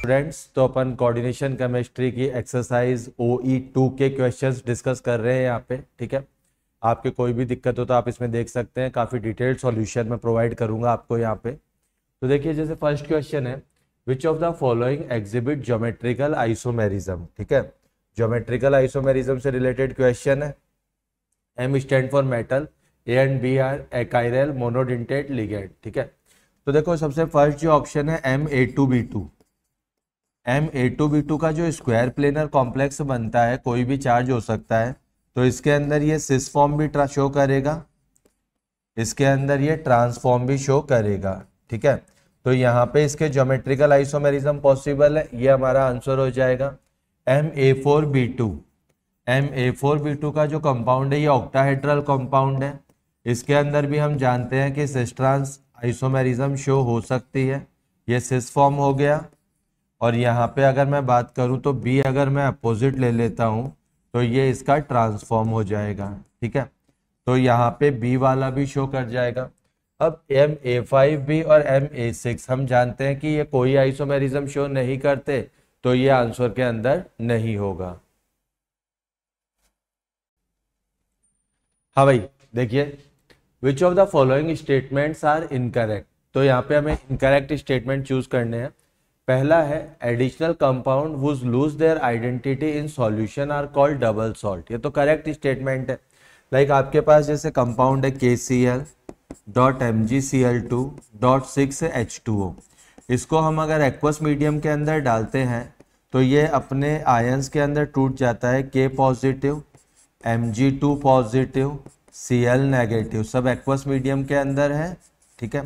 Students, तो अपन coordination chemistry की exercise OE2 के क्वेश्चंस डिस्कस कर रहे हैं यहाँ पे। ठीक है, आपके कोई भी दिक्कत हो तो आप इसमें देख सकते हैं, काफ़ी डिटेल्ड सॉल्यूशन मैं प्रोवाइड करूंगा आपको यहाँ पे। तो देखिए, जैसे फर्स्ट क्वेश्चन है, which of the following exhibit geometrical isomerism. ठीक है, ज्योमेट्रिकल आइसोमेरिज्म से रिलेटेड क्वेश्चन है। M stand for metal, A and B are achiral monodentate ligand. ठीक है, तो देखो सबसे फर्स्ट जो ऑप्शन है MA2B2, MA2B2 का जो स्क्वायर प्लेनर कॉम्प्लेक्स बनता है, कोई भी चार्ज हो सकता है, तो इसके अंदर ये सिस फॉर्म भी शो करेगा, इसके अंदर ये ट्रांसफॉर्म भी शो करेगा। ठीक है, तो यहाँ पे इसके ज्योमेट्रिकल आइसोमेरिज्म पॉसिबल है, ये हमारा आंसर हो जाएगा। MA4B2, MA4B2 का जो कंपाउंड है ये ऑक्टाहेड्रल कंपाउंड है, इसके अंदर भी हम जानते हैं कि सिस ट्रांस आइसोमेरिज्म शो हो सकती है, ये सिस फॉर्म हो गया। और यहाँ पे अगर मैं बात करूँ तो B अगर मैं अपोजिट ले लेता हूँ तो ये इसका ट्रांसफॉर्म हो जाएगा। ठीक है, तो यहाँ पे B वाला भी शो कर जाएगा। अब MA5B और MA6 हम जानते हैं कि ये कोई आइसोमेरिज्म शो नहीं करते, तो ये आंसर के अंदर नहीं होगा। हाँ भाई, देखिए, which of the following statements are incorrect. तो यहाँ पे हमें इनकरेक्ट स्टेटमेंट चूज करने हैं। पहला है additional compound which lose their identity in solution are called double salt. ये तो करेक्ट स्टेटमेंट है। लाइक आपके पास जैसे कंपाउंड है KCl.MgCl2.6H2O, इसको हम अगर एक्वस मीडियम के अंदर डालते हैं तो ये अपने आयंस के अंदर टूट जाता है। K positive, Mg2 positive, Cl negative, सब एक्वस मीडियम के अंदर है। ठीक है,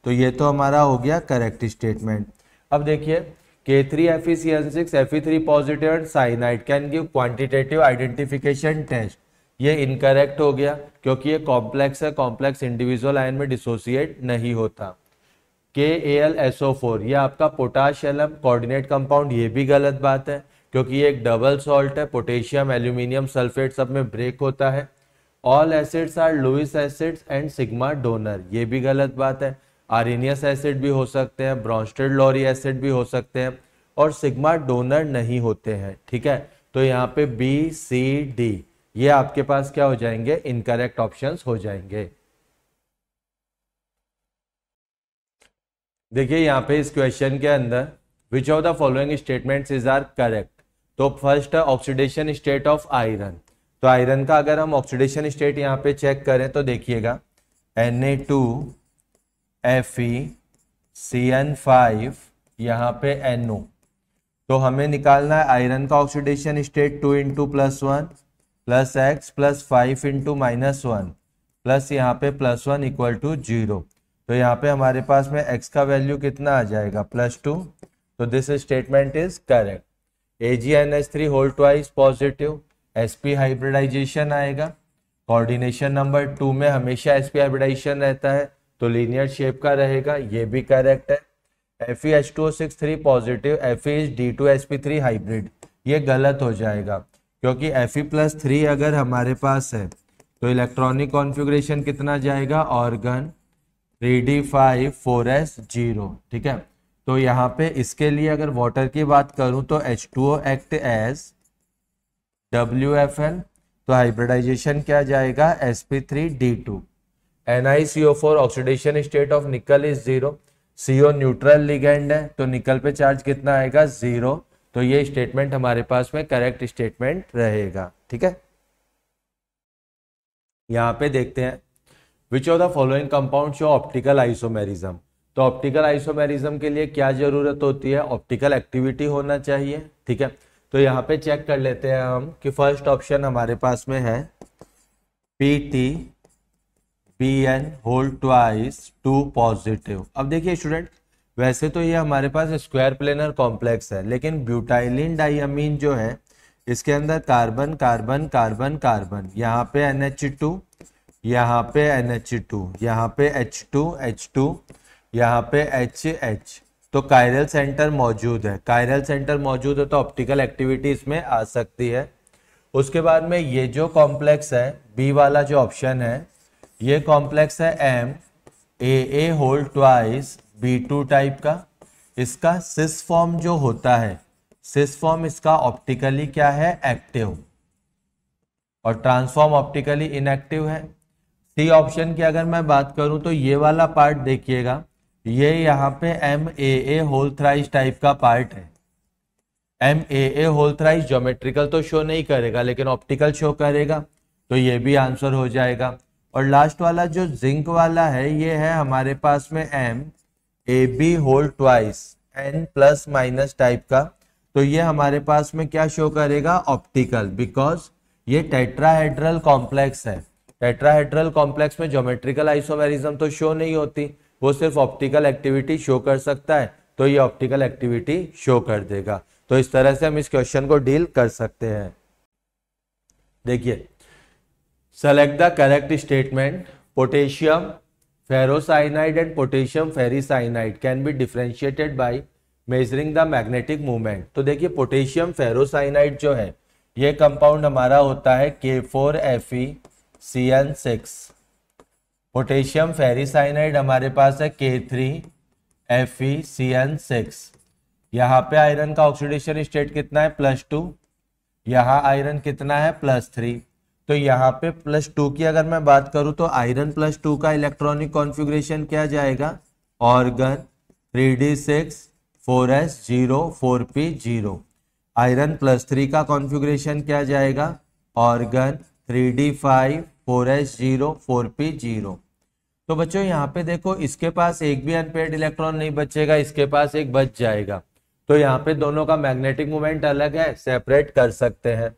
तो ये तो हमारा हो गया करेक्ट स्टेटमेंट। अब देखिए, K3FeCl6 Fe3 positive and cyanide can give quantitative identification test. ये इनकरेक्ट हो गया क्योंकि ये कॉम्प्लेक्स है, कॉम्प्लेक्स इंडिविजुअल आयन में डिसोसिएट नहीं होता। KAlSO4 ये आपका पोटाश एलम कोऑर्डिनेट कंपाउंड, ये भी गलत बात है क्योंकि ये एक डबल सॉल्ट है, पोटेशियम एल्यूमिनियम सल्फेट सब में ब्रेक होता है। All acids are Lewis acids and sigma donor, ये भी गलत बात है। आरेनियस एसिड भी हो सकते हैं, ब्रॉन्स्टेड लॉरी एसिड भी हो सकते हैं, और सिग्मा डोनर नहीं होते हैं। ठीक है, तो यहाँ पे B, C, D ये आपके पास क्या हो जाएंगे, इनकरेक्ट ऑप्शंस हो जाएंगे। देखिए यहाँ पे इस क्वेश्चन के अंदर which of the following statements is are correct. तो फर्स्ट है ऑक्सीडेशन स्टेट ऑफ आयरन। तो आयरन का अगर हम ऑक्सीडेशन स्टेट यहाँ पे चेक करें तो देखिएगा Na2FeCN5 यहाँ पे NO। तो हमें निकालना है आयरन का ऑक्सीडेशन स्टेट 2 × +1 + X + 5 × -1 प्लस यहाँ पे +1 = 0। तो यहाँ पे हमारे पास में X का वैल्यू कितना आ जाएगा, +2। तो this statement is correct. AgNH3 whole twice positive, sp hybridisation आएगा। कोऑर्डिनेशन नंबर 2 में हमेशा sp हाइब्रिडाइजेशन रहता है, तो लीनियर शेप का रहेगा, ये भी करेक्ट है। FeH2O6 3 positive, Fe is D2sp3 hybrid, ये गलत हो जाएगा क्योंकि Fe+3 अगर हमारे पास है तो इलेक्ट्रॉनिक कॉन्फ़िगरेशन कितना जाएगा, ऑर्गन 3d5 4s0। ठीक है, तो यहाँ पे इसके लिए अगर वाटर की बात करूं तो H2O एक्ट एज WFN, तो हाइब्रिडाइजेशन क्या जाएगा, sp3d2। NiCO4 oxidation state of निकल इज 0, CO न्यूट्रल लिगेंड है, तो निकल पे चार्ज कितना आएगा, 0। तो ये स्टेटमेंट हमारे पास में करेक्ट स्टेटमेंट रहेगा। ठीक है, यहाँ पे देखते हैं विच of the following compound show optical isomerism. तो ऑप्टिकल आइसोमेरिज्म के लिए क्या जरूरत होती है, ऑप्टिकल एक्टिविटी होना चाहिए। ठीक है, तो यहाँ पे चेक कर लेते हैं हम कि फर्स्ट ऑप्शन हमारे पास में है PTBN होल ट्वाइस 2 पॉजिटिव। अब देखिए स्टूडेंट, वैसे तो ये हमारे पास स्क्वायर प्लेनर कॉम्प्लेक्स है, लेकिन ब्यूटाइलिन डाइअमीन जो है इसके अंदर कार्बन कार्बन कार्बन कार्बन, यहाँ पे NH2, यहाँ पे NH2, यहाँ पे H2 H2, यहाँ पे HH, तो कायरल सेंटर मौजूद है। कायरल सेंटर मौजूद है तो ऑप्टिकल एक्टिविटी इसमें आ सकती है। उसके बाद में ये जो कॉम्प्लेक्स है, बी वाला जो ऑप्शन है, ये कॉम्प्लेक्स है MAA whole twice B2 type का। इसका सिस फॉर्म जो होता है, सिस फॉर्म इसका ऑप्टिकली क्या है, एक्टिव, और ट्रांसफॉर्म ऑप्टिकली इनएक्टिव है। सी ऑप्शन की अगर मैं बात करूं तो ये वाला पार्ट देखिएगा, ये यहाँ पे MAA होल थ्राइस टाइप का पार्ट है। MAA होल थ्राइस ज्योमेट्रिकल तो शो नहीं करेगा लेकिन ऑप्टिकल शो करेगा, तो ये भी आंसर हो जाएगा। और लास्ट वाला जो जिंक वाला है, ये है हमारे पास में MAB whole twice N plus minus type का, तो ये हमारे पास में क्या शो करेगा, ऑप्टिकल, बिकॉज ये टेट्राहेड्रल कॉम्प्लेक्स है। टेट्राहेड्रल कॉम्प्लेक्स में ज्योमेट्रिकल आइसोमेरिज्म तो शो नहीं होती, वो सिर्फ ऑप्टिकल एक्टिविटी शो कर सकता है, तो ये ऑप्टिकल एक्टिविटी शो कर देगा। तो इस तरह से हम इस क्वेश्चन को डील कर सकते हैं। देखिए, select the correct statement, potassium ferrocyanide and potassium ferricyanide can be differentiated by measuring the magnetic movement. तो देखिए, पोटेशियम फेरोसाइनाइड जो है ये कंपाउंड हमारा होता है K4FeCN6। पोटेशियम फेरिसाइनाइड हमारे पास है K3FeCN6। यहाँ पे आयरन का ऑक्सीडेशन स्टेट कितना है, +2, यहाँ आयरन कितना है, +3। तो यहाँ पे +2 की अगर मैं बात करूँ तो आयरन +2 का इलेक्ट्रॉनिक कॉन्फ़िगरेशन क्या जाएगा, organ 3d6 4s0 4p0। Iron +3 का कॉन्फ़िगरेशन क्या जाएगा, ऑर्गन 3d5 4s0 4p0। तो बच्चों यहाँ पे देखो, इसके पास एक भी अनपेयर्ड इलेक्ट्रॉन नहीं बचेगा, इसके पास एक बच जाएगा, तो यहाँ पे दोनों का मैग्नेटिक मोमेंट अलग है, सेपरेट कर सकते हैं।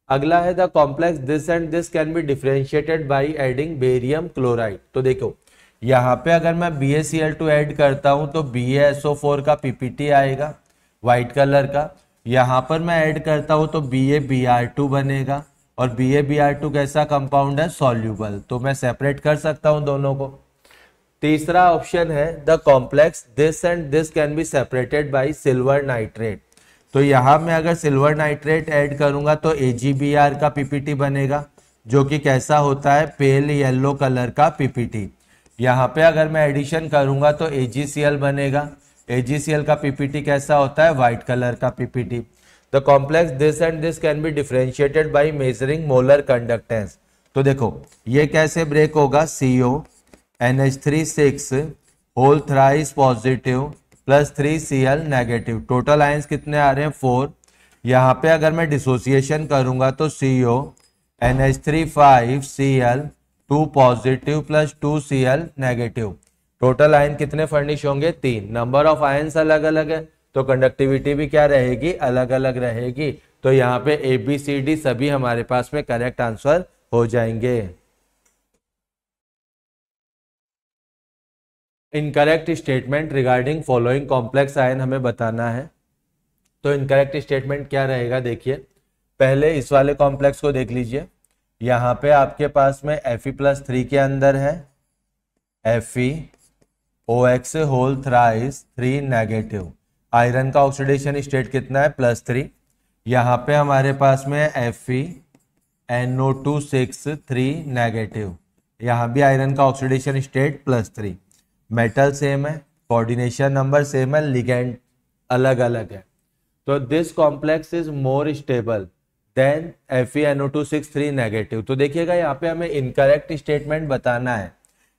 अगला है the complex this and this can be differentiated by adding barium chloride. तो देखो, यहाँ पे अगर मैं BaCl2 ऐड करता हूँ तो BaSO4 का PPT आएगा व्हाइट कलर का, यहाँ पर मैं ऐड करता हूँ तो BaBr2 बनेगा, और BaBr2 कैसा कंपाउंड है, सॉल्यूबल, तो मैं सेपरेट कर सकता हूँ दोनों को। तीसरा ऑप्शन है the complex this and this can be separated by silver nitrate. तो यहाँ मैं अगर सिल्वर नाइट्रेट ऐड करूंगा तो AgBr का PPT बनेगा, जो कि कैसा होता है, पेल येलो कलर का PPT। यहाँ पे अगर मैं एडिशन करूंगा तो AgCl बनेगा, AgCl का PPT कैसा होता है, व्हाइट कलर का PPT। The complex this and this can be differentiated by measuring molar conductance. तो देखो, ये कैसे ब्रेक होगा, CO NH3 whole thrice positive +3Cl negative, total ions कितने आ रहे हैं, 4। यहाँ पे अगर मैं डिसोसिएशन करूंगा तो CO NH3 5Cl 2 positive +2Cl negative, total ion कितने फर्निश होंगे, 3। नंबर ऑफ आयंस अलग अलग है तो कंडक्टिविटी भी क्या रहेगी, अलग अलग रहेगी। तो यहाँ पे ABCD सभी हमारे पास में करेक्ट आंसर हो जाएंगे। Incorrect statement regarding following complex ion हमें बताना है। तो इनकरेक्ट स्टेटमेंट क्या रहेगा, देखिए, पहले इस वाले कॉम्प्लेक्स को देख लीजिए। यहाँ पे आपके पास में Fe+3 के अंदर है FeOX whole thrice 3 negative, iron का ऑक्सीडेशन स्टेट कितना है, +3। यहाँ पे हमारे पास में FeNO2 3 नेगेटिव, यहाँ भी आयरन का ऑक्सीडेशन स्टेट +3। मेटल सेम है, कोऑर्डिनेशन नंबर सेम है, लिगेंड अलग अलग है। तो this complex is more stable then FeNO2 3 negative. तो देखिएगा, यहाँ पे हमें इनकरेक्ट स्टेटमेंट बताना है।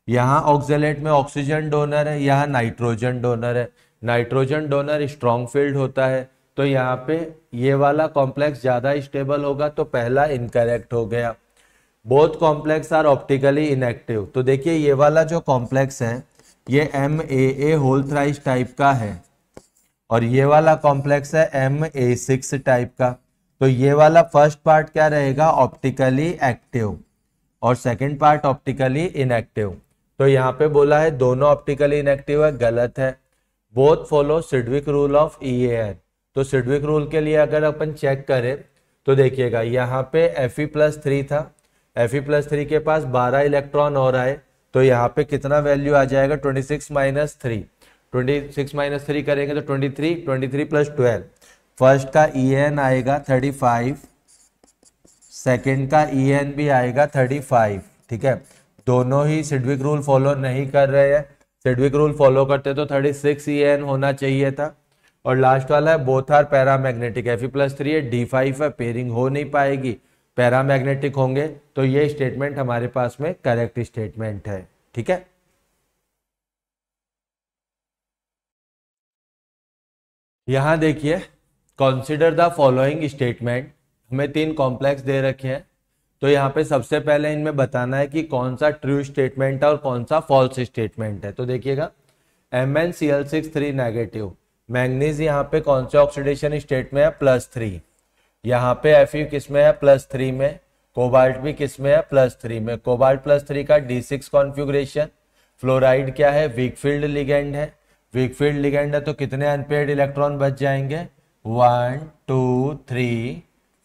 यहाँ ऑक्जेलेट में ऑक्सीजन डोनर है, यहाँ नाइट्रोजन डोनर है, नाइट्रोजन डोनर स्ट्रॉन्ग फील्ड होता है, तो यहाँ पे ये वाला कॉम्प्लेक्स ज्यादा स्टेबल होगा, तो पहला इनकरेक्ट हो गया। Both complex are optically inactive. तो देखिए, ये वाला जो कॉम्प्लेक्स है ये MAA होल थ्राइस टाइप का है, और ये वाला कॉम्प्लेक्स है MA6 टाइप का। तो ये वाला फर्स्ट पार्ट क्या रहेगा, ऑप्टिकली एक्टिव, और सेकंड पार्ट ऑप्टिकली इनएक्टिव। तो यहाँ पे बोला है दोनों ऑप्टिकली इनएक्टिव है, गलत है। Both follow Sidgwick rule of EAN। तो सिडविक रूल के लिए अगर अपन चेक करें तो देखिएगा, यहाँ पे Fe+3 था, Fe+3 के पास 12 इलेक्ट्रॉन और आए, तो यहाँ पे कितना वैल्यू आ जाएगा, 26 - 3, 26 - 3 करेंगे तो 23, 23 + 12। फर्स्ट का EN आएगा 35, सेकंड का EN भी आएगा 35, ठीक है। दोनों ही सिडविक रूल फॉलो नहीं कर रहे हैं, सिडविक रूल फॉलो करते तो 36 EN होना चाहिए था। और लास्ट वाला है बोथ आर पैरामैग्नेटिक, Fe+3 है, D5 है, पेयरिंग हो नहीं पाएगी, पैरामैग्नेटिक होंगे, तो ये स्टेटमेंट हमारे पास में करेक्ट स्टेटमेंट है। ठीक है, यहां देखिए, कंसीडर द फॉलोइंग स्टेटमेंट, हमें 3 कॉम्प्लेक्स दे रखे हैं। तो यहाँ पे सबसे पहले इनमें बताना है कि कौन सा ट्रू स्टेटमेंट है और कौन सा फॉल्स स्टेटमेंट है। तो देखिएगा, MnCl6 3 नेगेटिव, मैंगनीज यहाँ पे कौन से ऑक्सीडेशन स्टेट में है, +3, यहाँ पे Fe किस में है, +3 में, कोबाल्ट भी किस में है, +3 में, कोबाल्ट +3 का D6 कॉन्फ़िगरेशन, फ्लोराइड क्या है, वीक फील्ड लिगेंड है, वीक फील्ड लिगेंड है तो कितने अनपेयर्ड इलेक्ट्रॉन बच जाएंगे, 1 2 3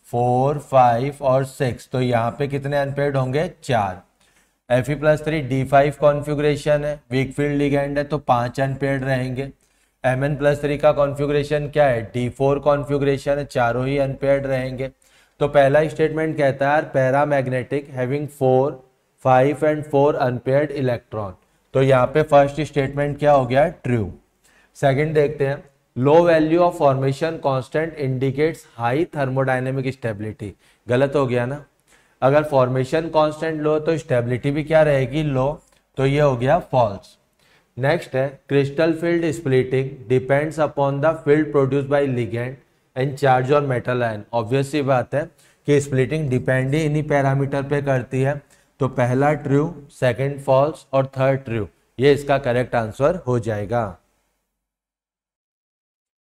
4 5 और 6, तो यहाँ पे कितने अनपेयर्ड होंगे, 4। Fe+3 D5 कॉन्फ़िगरेशन है, वीक फील्ड लिगेंड है तो 5 अनपेयर्ड रहेंगे। Mn+3 का कॉन्फ़िगरेशन क्या है, D4 कॉन्फ़िगरेशन है, चारों ही अनपेयर्ड रहेंगे। तो पहला स्टेटमेंट कहता है paramagnetic having 4 5 and 4 unpaired electron, तो यहाँ पे फर्स्ट स्टेटमेंट क्या हो गया, ट्रू। सेकंड देखते हैं, low value of formation constant indicates high thermodynamic stability, गलत हो गया ना, अगर फॉर्मेशन कांस्टेंट लो तो स्टेबिलिटी भी क्या रहेगी, लो, तो ये हो गया फॉल्स। नेक्स्ट है, crystal field splitting depends upon the field produce by ligand and charge और मेटल आयन, ऑब्वियस सी बात है कि स्प्लिटिंग डिपेंड ही इन्हीं पैरामीटर पे करती है, तो पहला ट्रू, सेकंड फॉल्स और थर्ड ट्रू, ये इसका करेक्ट आंसर हो जाएगा।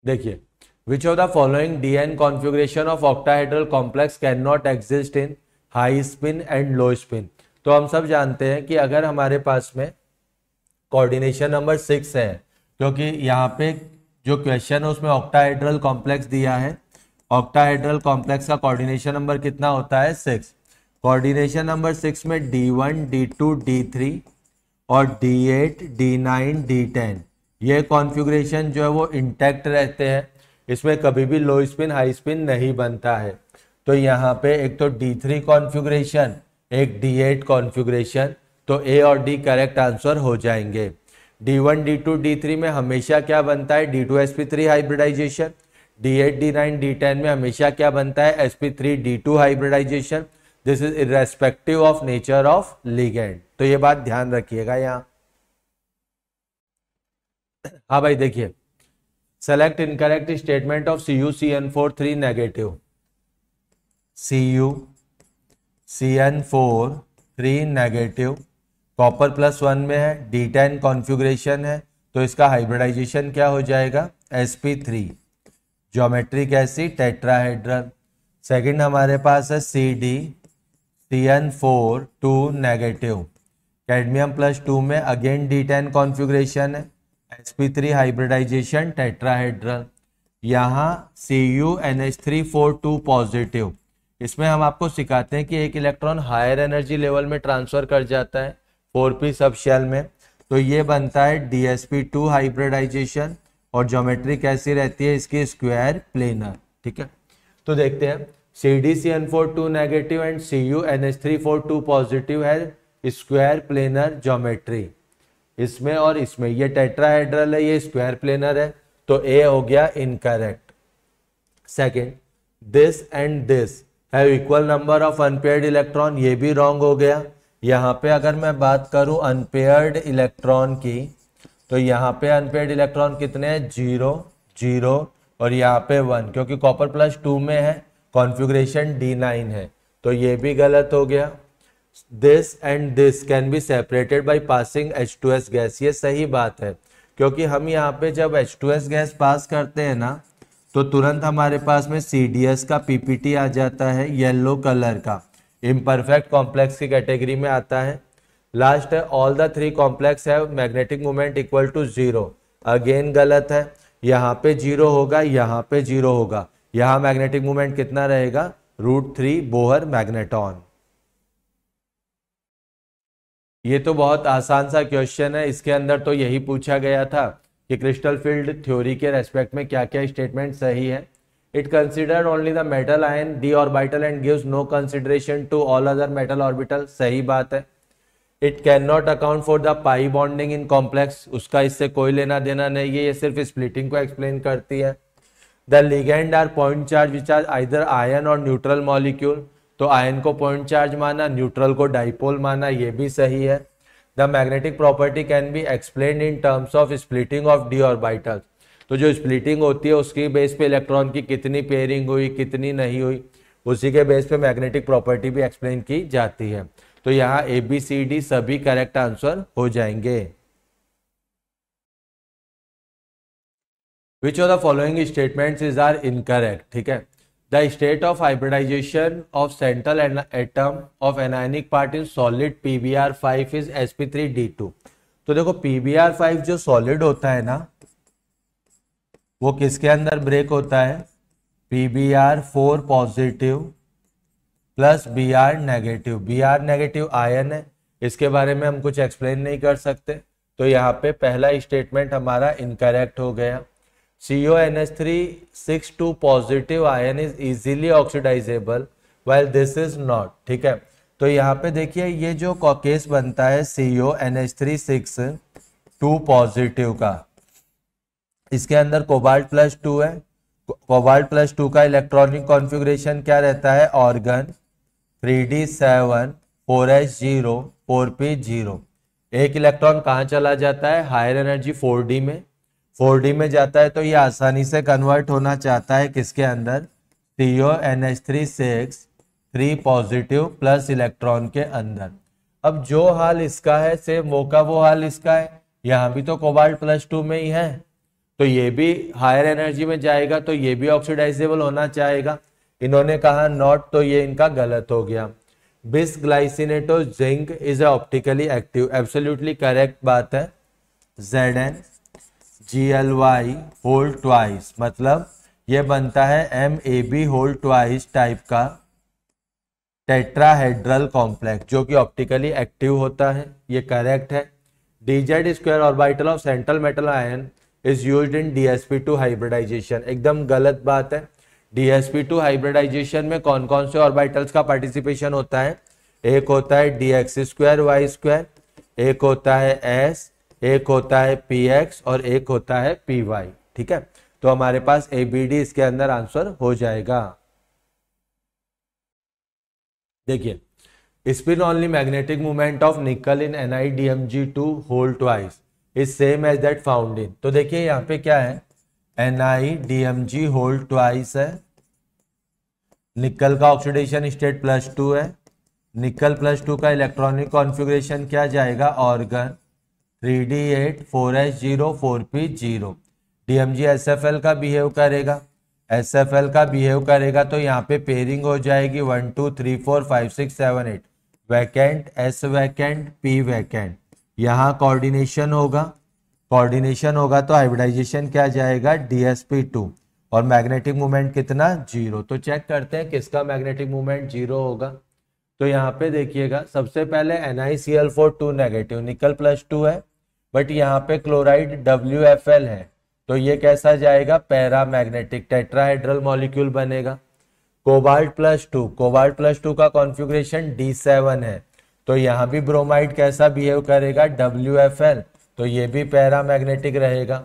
देखिए, which of the following DN configuration of octahedral complex can not exist in high spin and low spin. तो हम सब जानते हैं कि अगर हमारे पास में कोऑर्डिनेशन नंबर 6 है, क्योंकि यहाँ पे जो क्वेश्चन है उसमें ऑक्टाहेड्रल कॉम्प्लेक्स दिया है, ऑक्टाहेड्रल कॉम्प्लेक्स का कोऑर्डिनेशन नंबर कितना होता है, 6। कोऑर्डिनेशन नंबर 6 में D1 D2 D3 और D8 D9 D10 ये कॉन्फ़िगरेशन जो है वो इंटैक्ट रहते हैं, इसमें कभी भी लो स्पिन हाई स्पिन नहीं बनता है। तो यहाँ पे एक तो D3 कॉन्फ़िगरेशन, एक D8 कॉन्फ़िगरेशन, तो A और D करेक्ट आंसर हो जाएंगे। D1 D2 D3 में हमेशा क्या बनता है, D2sp3 hybridisation, D8 D9 D10 में हमेशा क्या बनता है, sp3 D2 hybridisation, this is irrespective of nature of ligand, तो ये बात ध्यान रखिएगा यहाँ। हाँ भाई देखिए, select incorrect statement of CuCN4 3 negative, CuCN4 3 negative, copper +1 में है, D10 कॉन्फ़िगरेशन है, तो इसका हाइब्रिडाइजेशन क्या हो जाएगा, sp3, ज्योमेट्री कैसी, टेट्राहेड्रल। सेकंड हमारे पास है CnCO4 2 नेगेटिव, कैडमियम +2 में अगेन D10 कॉन्फ़िगरेशन है, sp3 हाइब्रिडाइजेशन, टेट्राहेड्रल। यहाँ CuNH342 पॉजिटिव, इसमें हम आपको सिखाते हैं कि एक इलेक्ट्रॉन हायर एनर्जी लेवल में ट्रांसफर कर जाता है 4p सब शेल में, तो ये बनता है DsP2 हाइब्रिडाइजेशन, और ज्योमेट्री कैसी रहती है इसकी, स्क्वायर प्लेनर। ठीक है, तो देखते हैं, CdCN4 2 negative and CuNH342 positive है स्क्वायर प्लेनर ज्योमेट्री, इसमें और इसमें, ये टेट्राहेड्रल है, ये स्क्वायर प्लेनर है, तो A हो गया incorrect. Second, this and this have equal number of unpaired electron, ये भी रॉन्ग हो गया। यहाँ पे अगर मैं बात करूं अनपेयर्ड इलेक्ट्रॉन की, तो यहाँ पे अनपेयर्ड इलेक्ट्रॉन कितने हैं, 0 0 और यहाँ पे 1, क्योंकि कॉपर +2 में है, कॉन्फ़िगरेशन D9 है, तो ये भी गलत हो गया। This and this can be separated by passing H2S gas, ये सही बात है, क्योंकि हम यहाँ पे जब H2S गैस पास करते हैं ना, तो तुरंत हमारे पास में CDS का PPT आ जाता है येलो कलर का, इम्परफेक्ट कॉम्प्लेक्स की कैटेगरी में आता है। लास्ट है, ऑल द 3 कॉम्प्लेक्स है magnetic moment equal to 0, again गलत है, यहाँ पे 0 होगा, यहाँ पे 0 होगा, यहाँ मैग्नेटिक मोमेंट कितना रहेगा, √3 बोहर मैग्नेटॉन। ये तो बहुत आसान सा क्वेश्चन है, इसके अंदर तो यही पूछा गया था कि क्रिस्टल फील्ड थ्योरी के रेस्पेक्ट में क्या क्या स्टेटमेंट सही है। It considered only the metal ion d orbital and gives no consideration to all other metal orbital, सही बात है। It can not account for the pi bonding in complex, उसका इससे कोई लेना देना नहीं है, ये सिर्फ स्प्लिटिंग को एक्सप्लेन करती है। The ligand are point charge which are either ion और न्यूट्रल मॉलिक्यूल, तो आयन को पॉइंट चार्ज माना, न्यूट्रल को डाइपोल माना, ये भी सही है। The magnetic property can be explain in terms of splitting of d orbitals, तो जो स्प्लिटिंग होती है उसकी बेस पे इलेक्ट्रॉन की कितनी पेयरिंग हुई कितनी नहीं हुई, उसी के बेस पे मैग्नेटिक प्रॉपर्टी भी एक्सप्लेन की जाती है। तो यहाँ ए बी सी डी सभी करेक्ट आंसर हो जाएंगे। Which of the following statements is are incorrect, ठीक है। The state of hybridisation of central atom of anionic part in solid PbR5 is sp3d2। तो देखो PbR5 जो सॉलिड होता है ना, वो किसके अंदर ब्रेक होता है, PbR4 positive plus Br negative. Br negative ion है, इसके बारे में हम कुछ एक्सप्लेन नहीं कर सकते, तो यहाँ पे पहला स्टेटमेंट हमारा इनकरेक्ट हो गया। CONH3 6 positive ion is easily oxidisable while this is not, ठीक है। तो यहाँ पे देखिए ये जो केस बनता है CONH3 6 पॉजिटिव का, इसके अंदर कोबाल्ट +2 है। कोबाल्ट +2 का इलेक्ट्रॉनिक कॉन्फ़िगरेशन क्या रहता है, ऑर्गन 3d7 4s0 4p0। एक इलेक्ट्रॉन कहाँ चला जाता है, हायर एनर्जी 4d में, 4d में जाता है, तो ये आसानी से कन्वर्ट होना चाहता है किसके अंदर, CONH3 6 3 पॉजिटिव प्लस इलेक्ट्रॉन के अंदर। अब जो हाल इसका है सेम वो का वो हाल इसका है, यहाँ भी तो कोबाल्ट +2 में ही है, तो ये भी हायर एनर्जी में जाएगा, तो ये भी ऑक्सीडाइजेबल होना चाहेगा। इन्होंने कहा नॉट, तो ये इनका गलत हो गया। बिस glycinato zinc is optically active, absolutely correct बात है। ZnGly होल ट्वाइस, मतलब ये बनता है MAb होल ट्वाइस टाइप का टेट्राहेड्रल कॉम्प्लेक्स जो कि ऑप्टिकली एक्टिव होता है, ये करेक्ट है। DZ2 orbital of central metal ion is used in DsP2 hybridisation, एकदम गलत बात है। DsP2 हाइब्रिडाइजेशन में कौन कौन से ऑर्बिटल्स का पार्टिसिपेशन होता है, एक होता है dx2y2, एक होता है s, एक होता है px और एक होता है py, ठीक है। तो हमारे पास ABD इसके अंदर आंसर हो जाएगा। देखिए spin only magnetic movement of nickel in NiDMg2 whole twice is same as that found in, तो देखिए यहाँ पे क्या है, NiDMg होल ट्वाइस है, निकल का ऑक्सीडेशन स्टेट +2 है, निकल +2 का इलेक्ट्रॉनिक कॉन्फ़िगरेशन क्या जाएगा, organ 3d8 4s0 4p0। DMg SFL का बिहेव करेगा, SFL का बिहेव करेगा, तो यहाँ पे पेयरिंग हो जाएगी 1 2 3 4 5 6 7 8, vacant S vacant P vacant, यहाँ कोऑर्डिनेशन होगा, कोऑर्डिनेशन होगा तो हाइब्रिडाइजेशन क्या जाएगा, DsP2, और मैग्नेटिक मूवमेंट कितना, 0। तो चेक करते हैं किसका मैग्नेटिक मूवमेंट 0 होगा। तो यहाँ पे देखिएगा सबसे पहले NiCl4 2 नेगेटिव, निकल +2 है, बट यहाँ पे क्लोराइड WFL है, तो ये कैसा जाएगा, पैरा मैग्नेटिक टेट्राहेड्रल मॉलिक्यूल बनेगा। कोबाल्ट +2, कोबाल्ट +2 का कॉन्फ़िगरेशन D7 है, तो यहाँ भी ब्रोमाइड कैसा बिहेव करेगा, WFL, तो ये भी पैरा मैग्नेटिक रहेगा।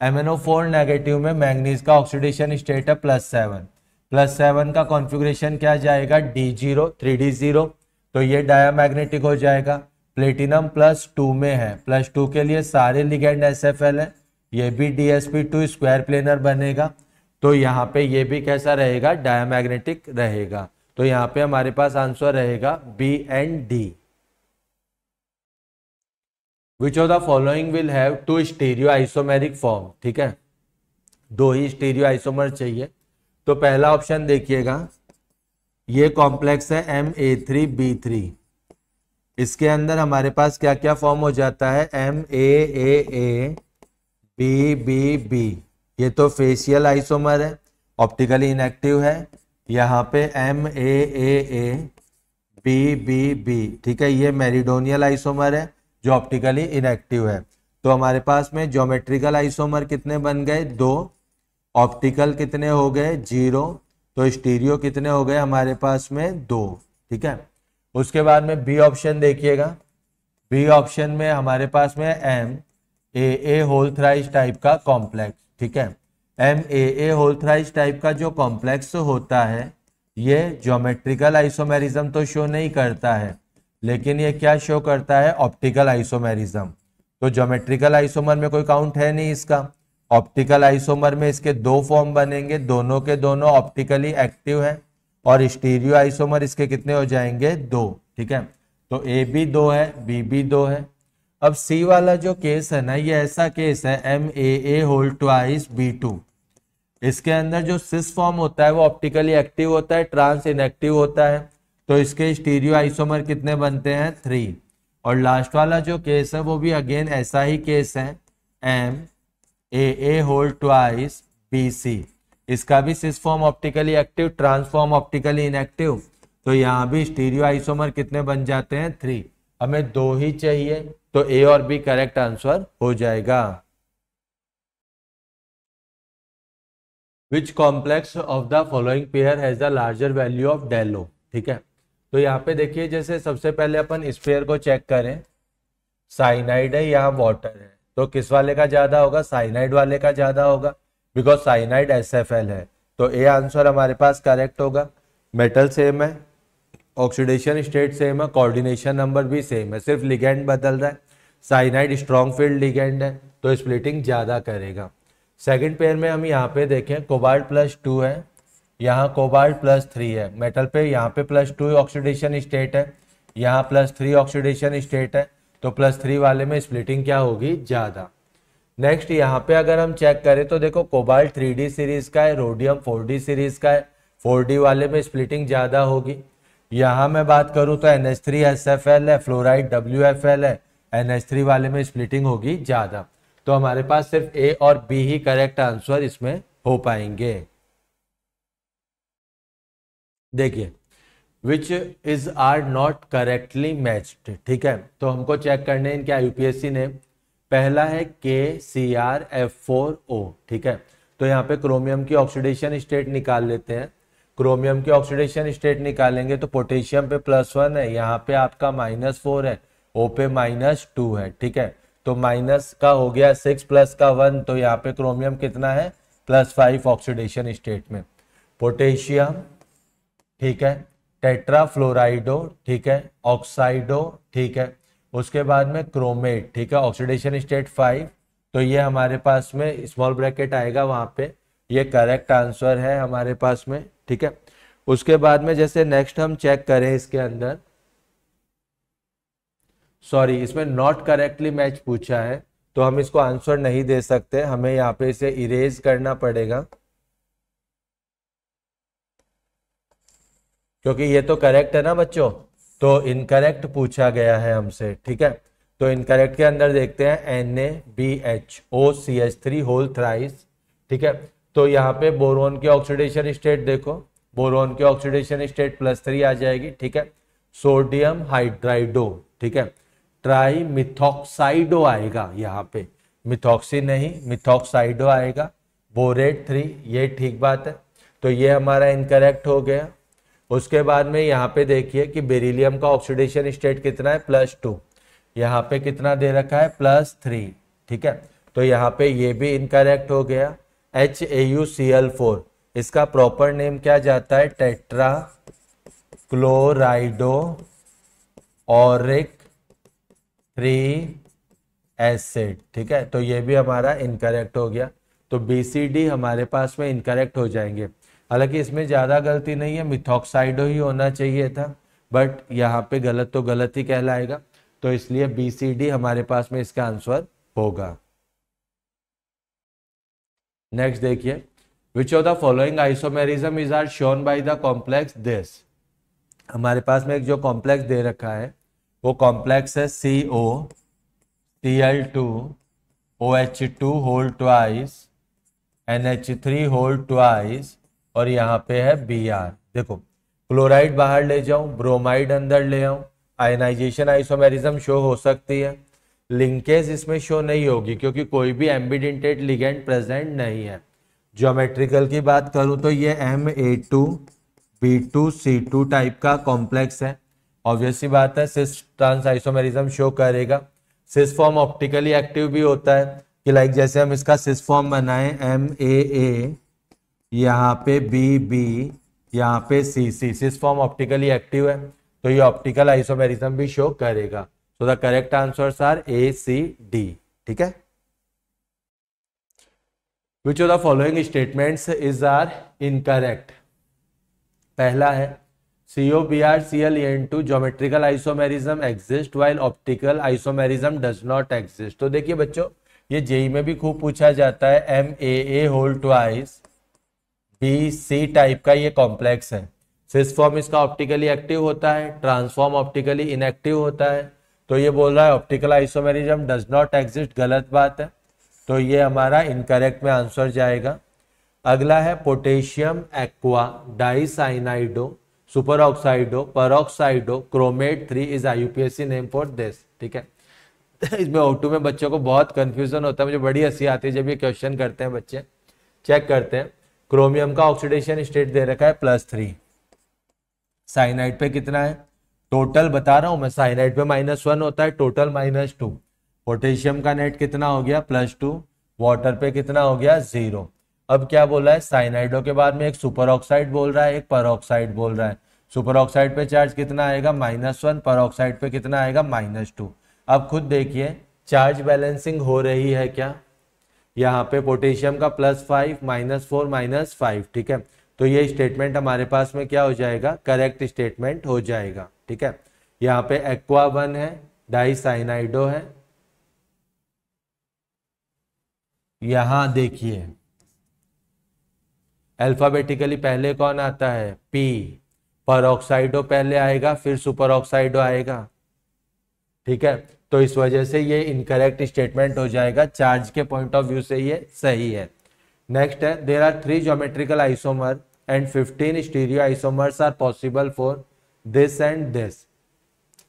MnO4 नेगेटिव में मैंगनीज का ऑक्सीडेशन स्टेट है +7, +7 का कॉन्फ़िगरेशन क्या जाएगा, D0 3d0, तो ये डायामैग्नेटिक हो जाएगा। प्लेटिनम +2 में है, +2 के लिए सारे लिगेंड SFL है, ये भी DsP2 स्क्वायर प्लेनर बनेगा, तो यहाँ पे ये भी कैसा रहेगा, डायामैग्नेटिक रहेगा। तो यहाँ पे हमारे पास आंसर रहेगा B and D। Which of the following will have two stereoisomeric form, ठीक है, दो ही स्टीरियो आइसोमर चाहिए। तो पहला ऑप्शन देखिएगा, ये कॉम्प्लेक्स है MA3B3, इसके अंदर हमारे पास क्या क्या फॉर्म हो जाता है, MAAABBB, ये तो फेशियल आइसोमर है, ऑप्टिकली इनएक्टिव है। यहाँ पे MAAABBB, ठीक है, ये मेरिडोनियल आइसोमर है जो ऑप्टिकली इनएक्टिव है। तो हमारे पास में ज्योमेट्रिकल आइसोमर कितने बन गए, 2, ऑप्टिकल कितने हो गए, 0, तो स्टीरियो कितने हो गए हमारे पास में, 2, ठीक है। उसके बाद में बी ऑप्शन देखिएगा, बी ऑप्शन में हमारे पास में M A whole thrice type का कॉम्प्लेक्स, ठीक है। M A whole thrice type का जो कॉम्प्लेक्स होता है ये ज्योमेट्रिकल आइसोमेरिज्म तो शो नहीं करता है, लेकिन ये क्या शो करता है, ऑप्टिकल आइसोमेरिज्म। तो ज्योमेट्रिकल आइसोमर में कोई काउंट है नहीं इसका। ऑप्टिकल आइसोमर में इसके दो फॉर्म बनेंगे, दोनों के दोनों ऑप्टिकली एक्टिव है, और स्टीरियो आइसोमर इसके कितने हो जाएंगे, 2, ठीक है। तो ए भी 2 है, बी भी 2 है। अब सी वाला जो केस है ना, ये ऐसा केस है M A whole twice B2। इसके अंदर जो सिस फॉर्म होता है वो ऑप्टिकली एक्टिव होता है, ट्रांस इनएक्टिव होता है। तो इसके स्टीरियो आइसोमर कितने बनते हैं, 3। और लास्ट वाला जो केस है वो भी अगेन ऐसा ही केस है, M A whole twice BC। इसका भी cis form optically active, trans form optically inactive. तो यहाँ भी स्टीरियो आइसोमर कितने बन जाते हैं, 3। हमें 2 ही चाहिए, तो ए और बी करेक्ट आंसर हो जाएगा। Which complex of the following pair has the larger value of delta, ठीक है। तो यहाँ पे देखिए, जैसे सबसे पहले अपन इस पेयर को चेक करें, साइनाइड है, यहाँ वाटर है, तो किस वाले का ज्यादा होगा, साइनाइड वाले का ज्यादा होगा, बिकॉज साइनाइड SFL है। तो ए आंसर हमारे पास करेक्ट होगा। मेटल सेम है, ऑक्सीडेशन स्टेट सेम है, कोऑर्डिनेशन नंबर भी सेम है, सिर्फ लिगेंड बदल रहा है। साइनाइड स्ट्रॉन्ग फील्ड लिगेंड है, तो स्प्लिटिंग ज्यादा करेगा। सेकंड पेयर में हम यहाँ पे देखें, कोबाल्ट +2 है, यहाँ कोबाल्ट +3 है। मेटल पे यहाँ पे +2 ऑक्सीडेशन स्टेट है, यहाँ +3 ऑक्सीडेशन स्टेट है, तो +3 वाले में स्प्लिटिंग क्या होगी, ज्यादा। नेक्स्ट यहाँ पे अगर हम चेक करें तो देखो, कोबाल्ट 3D सीरीज का है, रोडियम 4D सीरीज का है, 4D वाले में स्प्लिटिंग ज्यादा होगी। यहाँ मैं बात करूँ तो NH3SFL है, फ्लोराइड WFL है, NH3 वाले में स्प्लिटिंग होगी ज्यादा। तो हमारे पास सिर्फ ए और बी ही करेक्ट आंसर इसमें हो पाएंगे। देखिए, which is are not correctly matched, ठीक है। तो हमको चेक करने इनके यूपीएससी ने, पहला है KCrF4O, ठीक है। तो यहाँ पे क्रोमियम की ऑक्सीडेशन स्टेट निकाल लेते हैं। क्रोमियम की ऑक्सीडेशन स्टेट निकालेंगे तो पोटेशियम पे +1 है, यहाँ पे आपका -4 है, O पे -2 है, ठीक है। तो माइनस का हो गया 6 प्लस का 1, तो यहाँ पे क्रोमियम कितना है, +5 ऑक्सीडेशन स्टेट में। पोटेशियम, ठीक है, टेट्राफ्लोराइडो, ठीक है, ऑक्साइडो, ठीक है, उसके बाद में क्रोमेट, ठीक है, ऑक्सीडेशन स्टेट 5। तो ये हमारे पास में स्मॉल ब्रैकेट आएगा वहां पे, ये करेक्ट आंसर है हमारे पास में, ठीक है। उसके बाद में जैसे नेक्स्ट हम चेक करें इसके अंदर, सॉरी इसमें नॉट करेक्टली मैच पूछा है, तो हम इसको आंसर नहीं दे सकते, हमें यहाँ पे इसे इरेज करना पड़ेगा, क्योंकि ये तो करेक्ट है ना बच्चों। तो इनकरेक्ट पूछा गया है हमसे, ठीक है। तो इनकरेक्ट के अंदर देखते हैं NaBHOCH3 होल थ्राइस, ठीक है। तो यहाँ पे बोरोन की ऑक्सीडेशन स्टेट देखो, बोरोन की ऑक्सीडेशन स्टेट +3 आ जाएगी, ठीक है। सोडियम हाइड्राइडो, ठीक है, ट्राई मिथॉक्साइडो आएगा, यहाँ पे मिथॉक्सी नहीं मिथॉक्साइडो आएगा। बोरेट 3, ये ठीक बात है, तो ये हमारा इनकरेक्ट हो गया। उसके बाद में यहाँ पे देखिए कि बेरिलियम का ऑक्सीडेशन स्टेट कितना है, +2, यहाँ पे कितना दे रखा है, +3, ठीक है। तो यहाँ पे ये भी इनकरेक्ट हो गया। HAuCl4, इसका प्रॉपर नेम क्या जाता है, टेट्रा क्लोराइडो ऑरिक 3 एसिड, ठीक है। तो ये भी हमारा इनकरेक्ट हो गया। तो BCD हमारे पास में इनकरेक्ट हो जाएंगे। हालांकि इसमें ज्यादा गलती नहीं है, मिथॉक्साइडो ही होना चाहिए था, बट यहाँ पे गलत तो गलत ही कहलाएगा, तो इसलिए BCD हमारे पास में इसका आंसर होगा। नेक्स्ट देखिए, which of the following isomerism is are shown by the complex this. हमारे पास में एक जो कॉम्प्लेक्स दे रखा है वो कॉम्प्लेक्स है COCl2OH2 whole twice NH3 whole twice, और यहाँ पे है Br। देखो, क्लोराइड बाहर ले जाऊं, ब्रोमाइड अंदर ले आऊं, आयनाइजेशन आइसोमेरिज्म शो हो सकती है। लिंकेज इसमें शो नहीं होगी क्योंकि कोई भी एम्बिडेंटेड लिगेंड प्रेजेंट नहीं है। ज्योमेट्रिकल की बात करूं तो ये MA2B2C2 टाइप का कॉम्प्लेक्स है। ऑब्वियस सी बात है सिस ट्रांस आइसोमेरिज्म शो करेगा। सिस फॉर्म ऑप्टिकली एक्टिव भी होता है कि लाइक जैसे हम इसका सिस फॉर्म बनाए MAA, यहाँ पे BB, यहाँ पे CC, cis form optically active है तो ये ऑप्टिकल आइसोमेरिज्म भी शो करेगा। So the correct answers are A, C, D। ठीक है। Which of the following statements is are incorrect? पहला है COBr-Cl geometrical isomerism exists while optical isomerism does not exist। तो देखिए बच्चों ये जेई में भी खूब पूछा जाता है। MAA whole twice BC type का ये कॉम्प्लेक्स है। सिस फॉर्म इसका ऑप्टिकली एक्टिव होता है, ट्रांसफॉर्म ऑप्टिकली इनएक्टिव होता है। तो ये बोल रहा है optical isomerism does not exist, गलत बात है। तो ये हमारा इनकरेक्ट में आंसर जाएगा। अगला है potassium aqua dicyanido super oxido peroxido chromate 3 is IUPAC name for this. ठीक है। इसमें O2 में बच्चों को बहुत कंफ्यूजन होता है, मुझे बड़ी हंसी आती है जब ये क्वेश्चन करते हैं बच्चे। चेक करते हैं, क्रोमियम का ऑक्सीडेशन स्टेट दे रखा है +3, साइनाइड पे कितना है, टोटल बता रहा हूं मैं, साइनाइड पे -1 होता है, टोटल -2। पोटेशियम का नेट कितना हो गया +2, वाटर पे कितना हो गया 0। अब क्या बोला है, साइनाइडो के बाद में एक सुपर ऑक्साइड बोल रहा है, एक परऑक्साइड बोल रहा है। सुपर ऑक्साइड पे चार्ज कितना आएगा -1, परऑक्साइड पे कितना आएगा -2। अब खुद देखिए चार्ज बैलेंसिंग हो रही है क्या, यहाँ पे पोटेशियम का +5 -4 -5। ठीक है। तो ये स्टेटमेंट हमारे पास में क्या हो जाएगा, करेक्ट स्टेटमेंट हो जाएगा। ठीक है। यहाँ पे एक्वा 1 है, डाइसाइनाइडो है। यहां देखिए अल्फाबेटिकली पहले कौन आता है, P, परऑक्साइडो पहले आएगा फिर सुपर ऑक्साइडो आएगा। ठीक है। तो इस वजह से ये इनकरेक्ट स्टेटमेंट हो जाएगा, चार्ज के पॉइंट ऑफ व्यू से ये सही है। नेक्स्ट है there are 3 geometrical isomer and 15 stereoisomers are possible for this and this.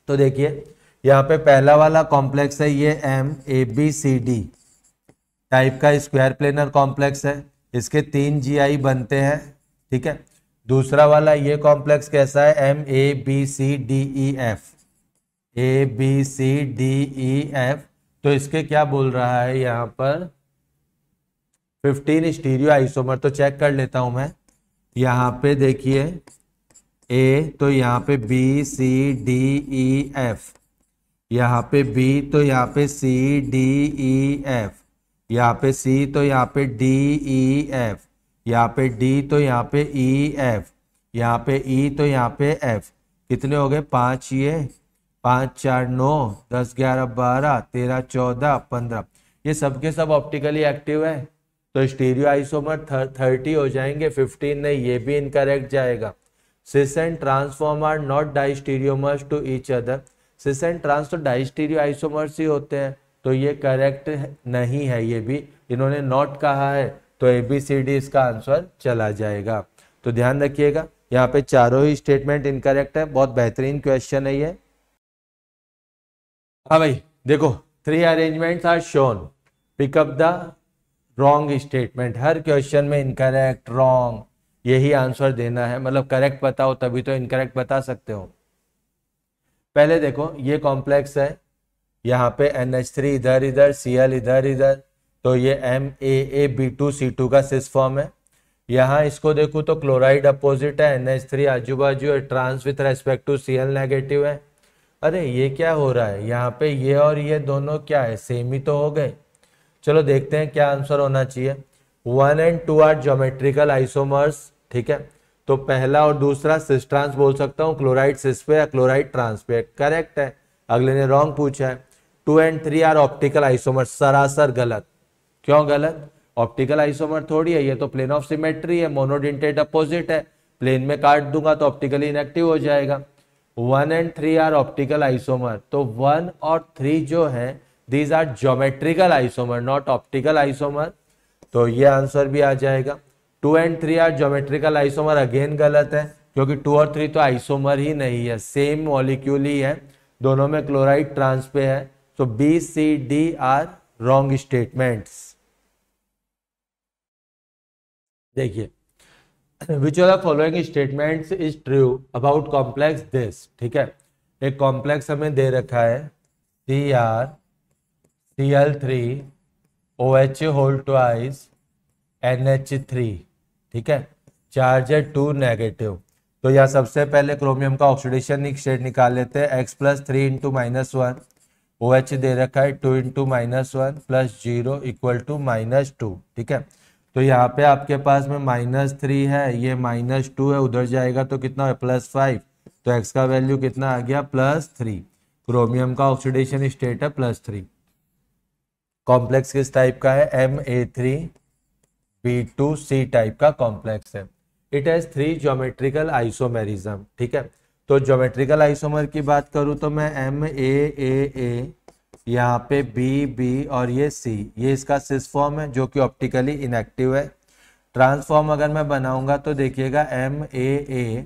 तो देखिए यहाँ पे पहला वाला कॉम्प्लेक्स है ये MABCD टाइप का स्क्वायर प्लेनर कॉम्प्लेक्स है, इसके 3 GI बनते हैं। ठीक है। दूसरा वाला ये कॉम्प्लेक्स कैसा है, MABCDEF, ABCDEF। तो इसके क्या बोल रहा है यहाँ पर 15 स्टीरियो आइसोमर। तो चेक कर लेता हूं मैं, यहाँ पे देखिए A, तो यहाँ पे BCDEF, यहाँ पे B, तो यहाँ पे CDEF, यहाँ पे C, तो यहाँ पे DEF, यहाँ पे D, तो यहाँ पे EF, यहाँ पे E, तो यहाँ पे F। कितने हो गए 5, ये 5 4 9 10 11 12 13 14 15। ये सबके सब ऑप्टिकली एक्टिव है तो स्टीरियो आइसोमर 30 हो जाएंगे, 15 नहीं, ये भी इनकरेक्ट जाएगा। Cis and trans form are not diastereomers to each other. Cis and trans तो डाइस्टीरियो आइसोमर्स ही होते हैं, तो ये करेक्ट नहीं है, ये भी इन्होंने नॉट कहा है, तो ABCD इसका आंसर चला जाएगा। तो ध्यान रखिएगा यहाँ पे चारों ही स्टेटमेंट इनकरेक्ट है। बहुत बेहतरीन क्वेश्चन है ये। हाँ भाई देखो 3 arrangements are shown, pick up the wrong statement. हर क्वेश्चन में इनकरेक्ट रॉन्ग यही आंसर देना है, मतलब करेक्ट पता हो तभी तो इनकरेक्ट बता सकते हो। पहले देखो ये कॉम्प्लेक्स है, यहाँ पे NH3 इधर इधर, Cl इधर इधर, तो ये MAAB2C2 का सिस फॉर्म है। यहाँ इसको देखो तो क्लोराइड अपोजिट है, NH3 आजू बाजू है, trans with respect to Cl negative है। अरे ये क्या हो रहा है, यहाँ पे ये और ये दोनों क्या है, सेम ही तो हो गए। चलो देखते हैं क्या आंसर होना चाहिए। 1 and 2 आर ज्योमेट्रिकल आइसोमर्स। ठीक है। तो पहला और दूसरा सिस ट्रांस बोल सकता हूँ, क्लोराइड सिस पे या क्लोराइड ट्रांस पे, करेक्ट है। अगले ने रॉन्ग पूछा है। 2 and 3 आर ऑप्टिकल आइसोमर्स, सरासर गलत। क्यों गलत, ऑप्टिकल आइसोमर थोड़ी है, ये तो प्लेन ऑफ सिमेट्री है, मोनोडेंटेट अपोजिट है, प्लेन में काट दूंगा तो ऑप्टिकली इनएक्टिव हो जाएगा। 1 and 3 आर ऑप्टिकल आइसोमर, तो 1 और 3 जो है these are geometrical isomer not optical isomer, तो ये आंसर भी आ जाएगा। 2 and 3 are geometrical isomer, again गलत है क्योंकि 2 और 3 तो आइसोमर ही नहीं है, सेम मॉलिक्यूल ही है, दोनों में क्लोराइड ट्रांस पे है। तो BCD आर रॉन्ग स्टेटमेंट्स। देखिए which of the following statements is true about complex this. ठीक है। एक कॉम्प्लेक्स हमें दे रखा है CrCl3OH होल ट्वाइस NH3, ठीक है, चार्ज है 2 नेगेटिव। तो यहाँ सबसे पहले क्रोमियम का ऑक्सीडेशन स्टेट निकाल लेते हैं। x+3 इंटू -1, OH दे रखा है 2 इंटू -1 प्लस 0 इक्वल टू -2, ठीक है। तो यहाँ पे आपके पास में -3 है, ये -2 है, उधर जाएगा तो कितना है +5, तो x का वैल्यू कितना आ गया +3। क्रोमियम का ऑक्सीडेशन स्टेट है +3। कॉम्प्लेक्स किस टाइप का है, Ma3B2C टाइप का कॉम्प्लेक्स है। इट हैज 3 ज्योमेट्रिकल आइसोमेरिज्म, ठीक है। तो ज्योमेट्रिकल आइसोमर की बात करूं तो मैं MAAA, यहाँ पे BB और ये C, ये इसका सिस फॉर्म है जो कि ऑप्टिकली इनएक्टिव है। ट्रांसफॉर्म अगर मैं बनाऊंगा तो देखिएगा MAA,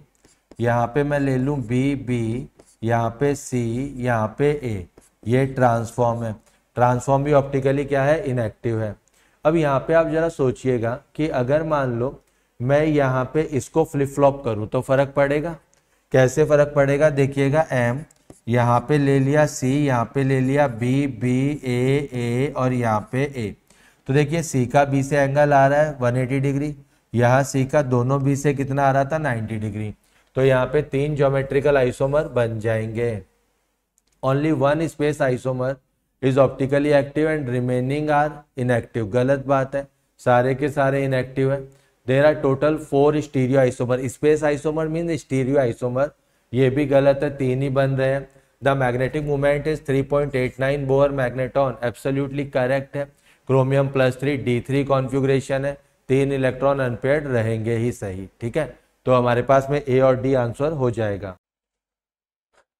यहाँ पे मैं ले लूँ BB, यहाँ पे C, यहाँ पे A, ये ट्रांसफॉर्म है। ट्रांसफॉर्म भी ऑप्टिकली क्या है, इनएक्टिव है। अब यहाँ पे आप जरा सोचिएगा कि अगर मान लो मैं यहाँ पे इसको फ्लिप फ्लॉप करूँ तो फर्क पड़ेगा। कैसे फर्क पड़ेगा, देखिएगा M यहाँ पे ले लिया, C यहाँ पे ले लिया, B B A A और यहाँ पे A। तो देखिए C का B से एंगल आ रहा है 180 डिग्री, यहाँ C का दोनों B से कितना आ रहा था 90 डिग्री। तो यहाँ पे 3 ज्योमेट्रिकल आइसोमर बन जाएंगे। Only 1 space isomer is optically active and remaining are inactive. गलत बात है, सारे के सारे इनएक्टिव है। There are total 4 stereoisomer. Space isomer mean stereoisomer, ये भी गलत है, 3 ही बन रहे हैं। The magnetic moment is 3.89 Bohr magneton, absolutely correct है। क्रोमियम +3 D3 कॉन्फ़िगरेशन है, 3 इलेक्ट्रॉन अनपेयर्ड रहेंगे ही सही, ठीक है। तो हमारे पास में A और D आंसर हो जाएगा।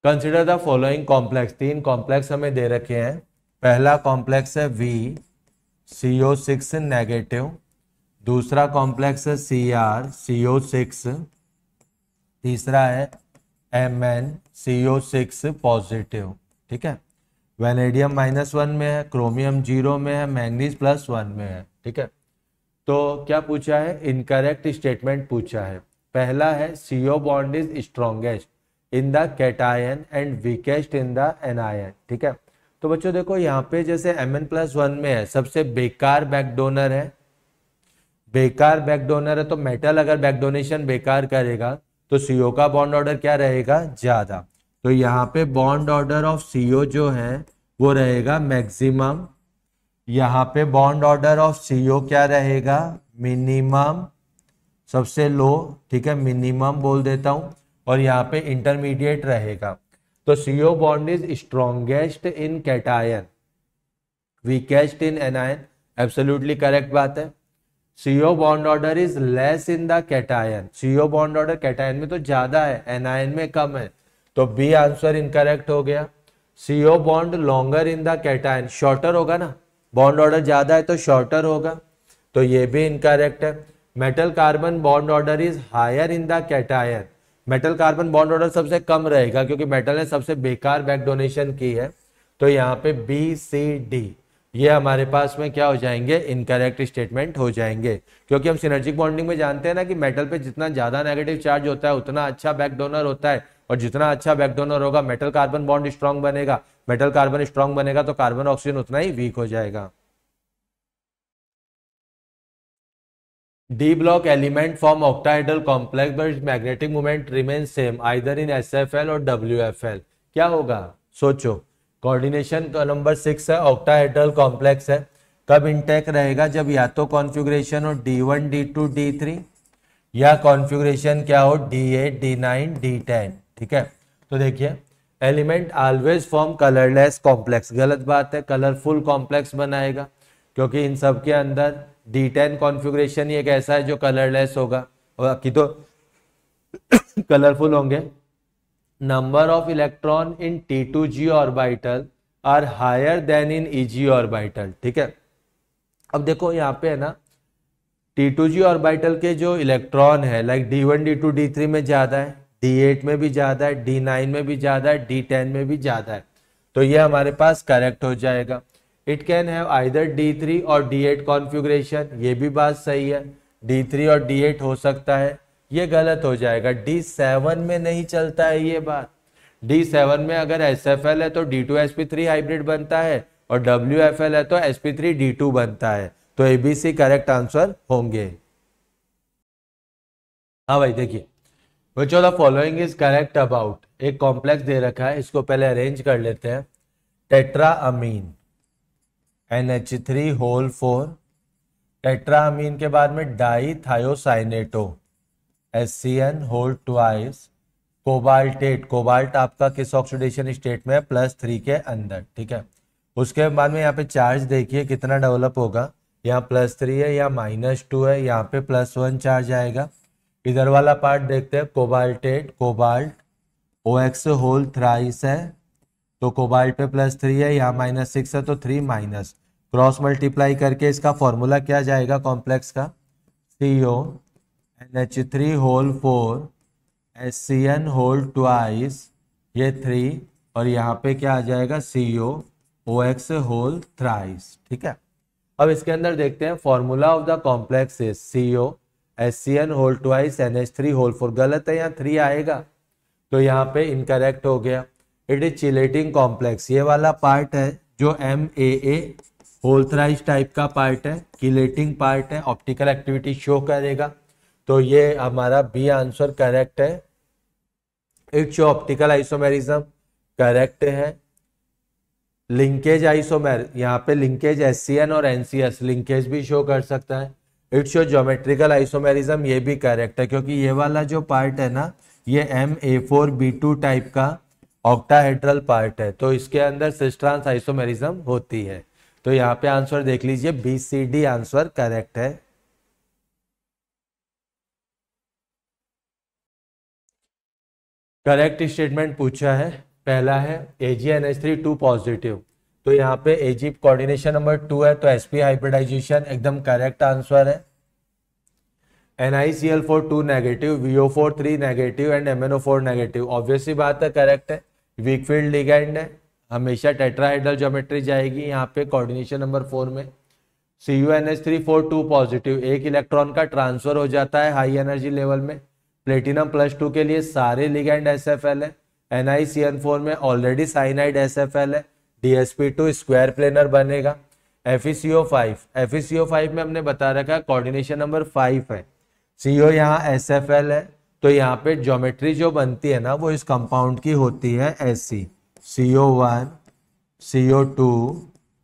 Consider the following complex. 3 complex हमें दे रखे हैं। पहला कॉम्प्लेक्स है VCO6 नेगेटिव, दूसरा कॉम्प्लेक्स है CrCO6, तीसरा है MnCO6 पॉजिटिव, ठीक है। वेनेडियम -1 में है, क्रोमियम 0 में है, मैंगनीज +1 में है, ठीक है। तो क्या पूछा है, इनकरेक्ट स्टेटमेंट पूछा है। पहला है CO bond is strongest in the cation and weakest in the anion, ठीक है। तो बच्चों देखो यहाँ पे जैसे Mn+1 में है, सबसे बेकार बैक डोनर है, बेकार बैक डोनर है, तो मेटल अगर बैक डोनेशन बेकार करेगा तो CO का बॉन्ड ऑर्डर क्या रहेगा, ज्यादा। तो यहाँ पे बॉन्ड ऑर्डर ऑफ CO जो है वो रहेगा मैक्सिमम, यहाँ पे बॉन्ड ऑर्डर ऑफ CO क्या रहेगा, मिनिमम, सबसे लो, ठीक है, मिनिमम बोल देता हूं, और यहाँ पे इंटरमीडिएट रहेगा। तो CO bond is strongest in cation, weakest in anion, absolutely correct बात है। CO bond order is less in the cation, CO bond order cation में तो ज्यादा है, एनायन में कम है, तो B आंसर इनकरेक्ट हो गया। CO bond longer in the cation, shorter होगा ना, बॉन्ड ऑर्डर ज्यादा है तो शॉर्टर होगा, तो ये भी इनकरेक्ट है। Metal carbon bond order is higher in the cation, metal carbon bond order सबसे कम रहेगा क्योंकि मेटल ने सबसे बेकार बैक डोनेशन की है, तो यहाँ पे BCD ये हमारे पास में क्या हो जाएंगे, इनकरेक्ट स्टेटमेंट हो जाएंगे। क्योंकि हम सिनर्जिक बॉन्डिंग में जानते हैं ना कि मेटल पे जितना ज्यादा नेगेटिव चार्ज होता है उतना अच्छा बैक डोनर होता है, और जितना अच्छा बैक डोनर होगा मेटल कार्बन बॉन्ड स्ट्रॉन्ग बनेगा, मेटल कार्बन स्ट्रॉन्ग बनेगा तो कार्बन ऑक्सीजन उतना ही वीक हो जाएगा। D block element form octahedral complex but its magnetic moment remains same either in SFL और WFL। क्या होगा सोचो, कोऑर्डिनेशन का नंबर 6 है, ऑक्टाहेड्रल कॉम्प्लेक्स है, कब इंटेक रहेगा, जब या तो कॉन्फ़िगरेशन हो D1 D2 D3 या कॉन्फ़िगरेशन क्या हो D8 D9 D10, ठीक है। तो देखिए element always form colourless complex, गलत बात है, कलरफुल कॉम्प्लेक्स बनाएगा क्योंकि इन सब के अंदर D10 कॉन्फ़िगरेशन ही एक ऐसा है जो कलरलेस होगा, और बाकी तो कलरफुल होंगे। Number of electron in T2G orbital are higher than in EG orbital, ठीक है। अब देखो यहाँ पे है ना, T2G ऑर्बिटल के जो इलेक्ट्रॉन है लाइक D1 D2 D3 में ज्यादा है, D8 में भी ज्यादा है, D9 में भी ज्यादा है, D10 में भी ज्यादा है, तो ये हमारे पास करेक्ट हो जाएगा। It can have either D3 और D8 कॉन्फ़िगरेशन, ये भी बात सही है, D3 और D8 हो सकता है, ये गलत हो जाएगा, D7 में नहीं चलता है ये बात, D7 में अगर SFL है तो D2sp3 हाइब्रिड बनता है और WFL है तो sp3D2 बनता है। तो ABC करेक्ट आंसर होंगे। हाँ भाई देखिए, which of the following is correct about, एक कॉम्प्लेक्स दे रखा है, इसको पहले अरेंज कर लेते हैं। टेट्राअमीन NH3 होल 4, टेट्राअमीन के बाद में dithiocyanato HCN whole twice, cobaltate, cobalt आपका किस ऑक्सीडेशन स्टेट में है, +3 के अंदर, ठीक है। उसके बाद में यहाँ पे चार्ज देखिए कितना डेवलप होगा, यहाँ +3 है, यहाँ -2 है, यहाँ पे +1 चार्ज आएगा। इधर वाला पार्ट देखते हैं, cobaltate, cobalt OX whole thrice है, तो कोबाल्ट पे +3 है, यहाँ -6 है तो 3 माइनस, क्रॉस मल्टीप्लाई करके इसका फॉर्मूला क्या जाएगा कॉम्प्लेक्स का, CO NH3 whole 4 HCN whole twice, ये 3, और यहाँ पे क्या आ जाएगा CO OX होल थ्राइस, ठीक है। अब इसके अंदर देखते हैं formula of the complex is CO HCN whole twice NH3 whole 4, गलत है, यहाँ 3 आएगा तो यहाँ पे इनकरेक्ट हो गया। इट इज चिलेटिंग कॉम्प्लेक्स, ये वाला पार्ट है जो MAA होल थ्राइस टाइप का पार्ट है, किलेटिंग पार्ट है, ऑप्टिकल एक्टिविटी शो करेगा, तो ये हमारा बी आंसर करेक्ट है। It show optical isomerism correct है। लिंकेज आइसोमेर, यहाँ पे लिंकेज SCN और NCS लिंकेज भी शो कर सकता है। इट शो ज्योमेट्रिकल आइसोमेरिज्म, ये भी करेक्ट है क्योंकि ये वाला जो पार्ट है ना, ये MA4B2 टाइप का ऑक्टाहेड्रल पार्ट है, तो इसके अंदर सिस्ट्रांस आइसोमेरिज्म होती है। तो यहाँ पे आंसर देख लीजिए, BCD आंसर करेक्ट है। करेक्ट स्टेटमेंट पूछा है, पहला है AgNH3 2 पॉजिटिव, तो यहाँ पे Ag कोऑर्डिनेशन नंबर 2 है तो sp हाइब्रिडाइजेशन एकदम करेक्ट आंसर है। NiCl4 2 negative, VO4 3 negative and MnO4 negative, obviously बात है करेक्ट है, वीक फील्ड लिगेंड है, हमेशा टेट्राहेड्रल ज्योमेट्री जाएगी यहाँ पे कोऑर्डिनेशन नंबर 4 में। CuNH3 4 2 पॉजिटिव, एक इलेक्ट्रॉन का ट्रांसफर हो जाता है हाई एनर्जी लेवल में, प्लेटिनम +2 के लिए सारे लिगेंड SFL है, NiCN4 में ऑलरेडी साइनाइड SFL है, DsP2 स्क्वायर प्लेनर बनेगा। FeCO5 में हमने बता रखा है कोऑर्डिनेशन नंबर 5 है, CO यहाँ SFL है, तो यहाँ पे ज्योमेट्री जो बनती है ना वो इस कंपाउंड की होती है ऐसी, CO1 CO2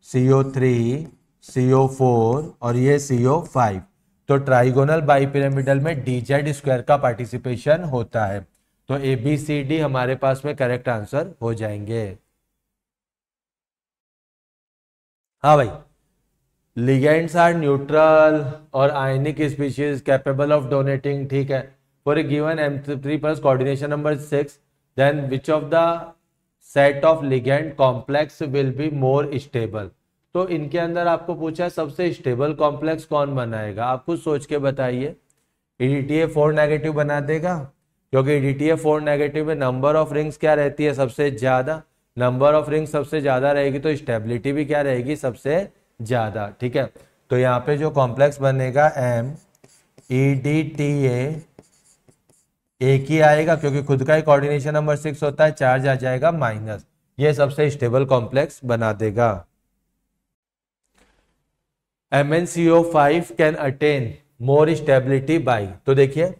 CO3 CO4 और ये CO5, तो ट्राइगोनल बाइपिरामिडल में DZ स्क्वायर का पार्टिसिपेशन होता है, तो ABCD हमारे पास में करेक्ट आंसर हो जाएंगे। हाँ भाई, लिगेंड्स आर न्यूट्रल और ionic species capable of donating, ठीक है, for a given M3 plus coordination number 6, then which of the set of ligand complex will be more stable. तो इनके अंदर आपको पूछा सबसे स्टेबल कॉम्प्लेक्स कौन बनाएगा, आप कुछ सोच के बताइए। EDTA 4 नेगेटिव बना देगा, क्योंकि EDTA 4 नेगेटिव में नंबर ऑफ रिंग्स क्या रहती है सबसे ज्यादा, नंबर ऑफ रिंग्स सबसे ज्यादा रहेगी तो स्टेबिलिटी भी क्या रहेगी सबसे ज्यादा, ठीक है। तो यहाँ पे जो कॉम्प्लेक्स बनेगा MEDTA एक ही आएगा क्योंकि खुद का ही कोऑर्डिनेशन नंबर 6 होता है, चार्ज आ जाएगा माइनस, ये सबसे स्टेबल कॉम्प्लेक्स बना देगा। MnCO5 can attain more stability by, तो देखिए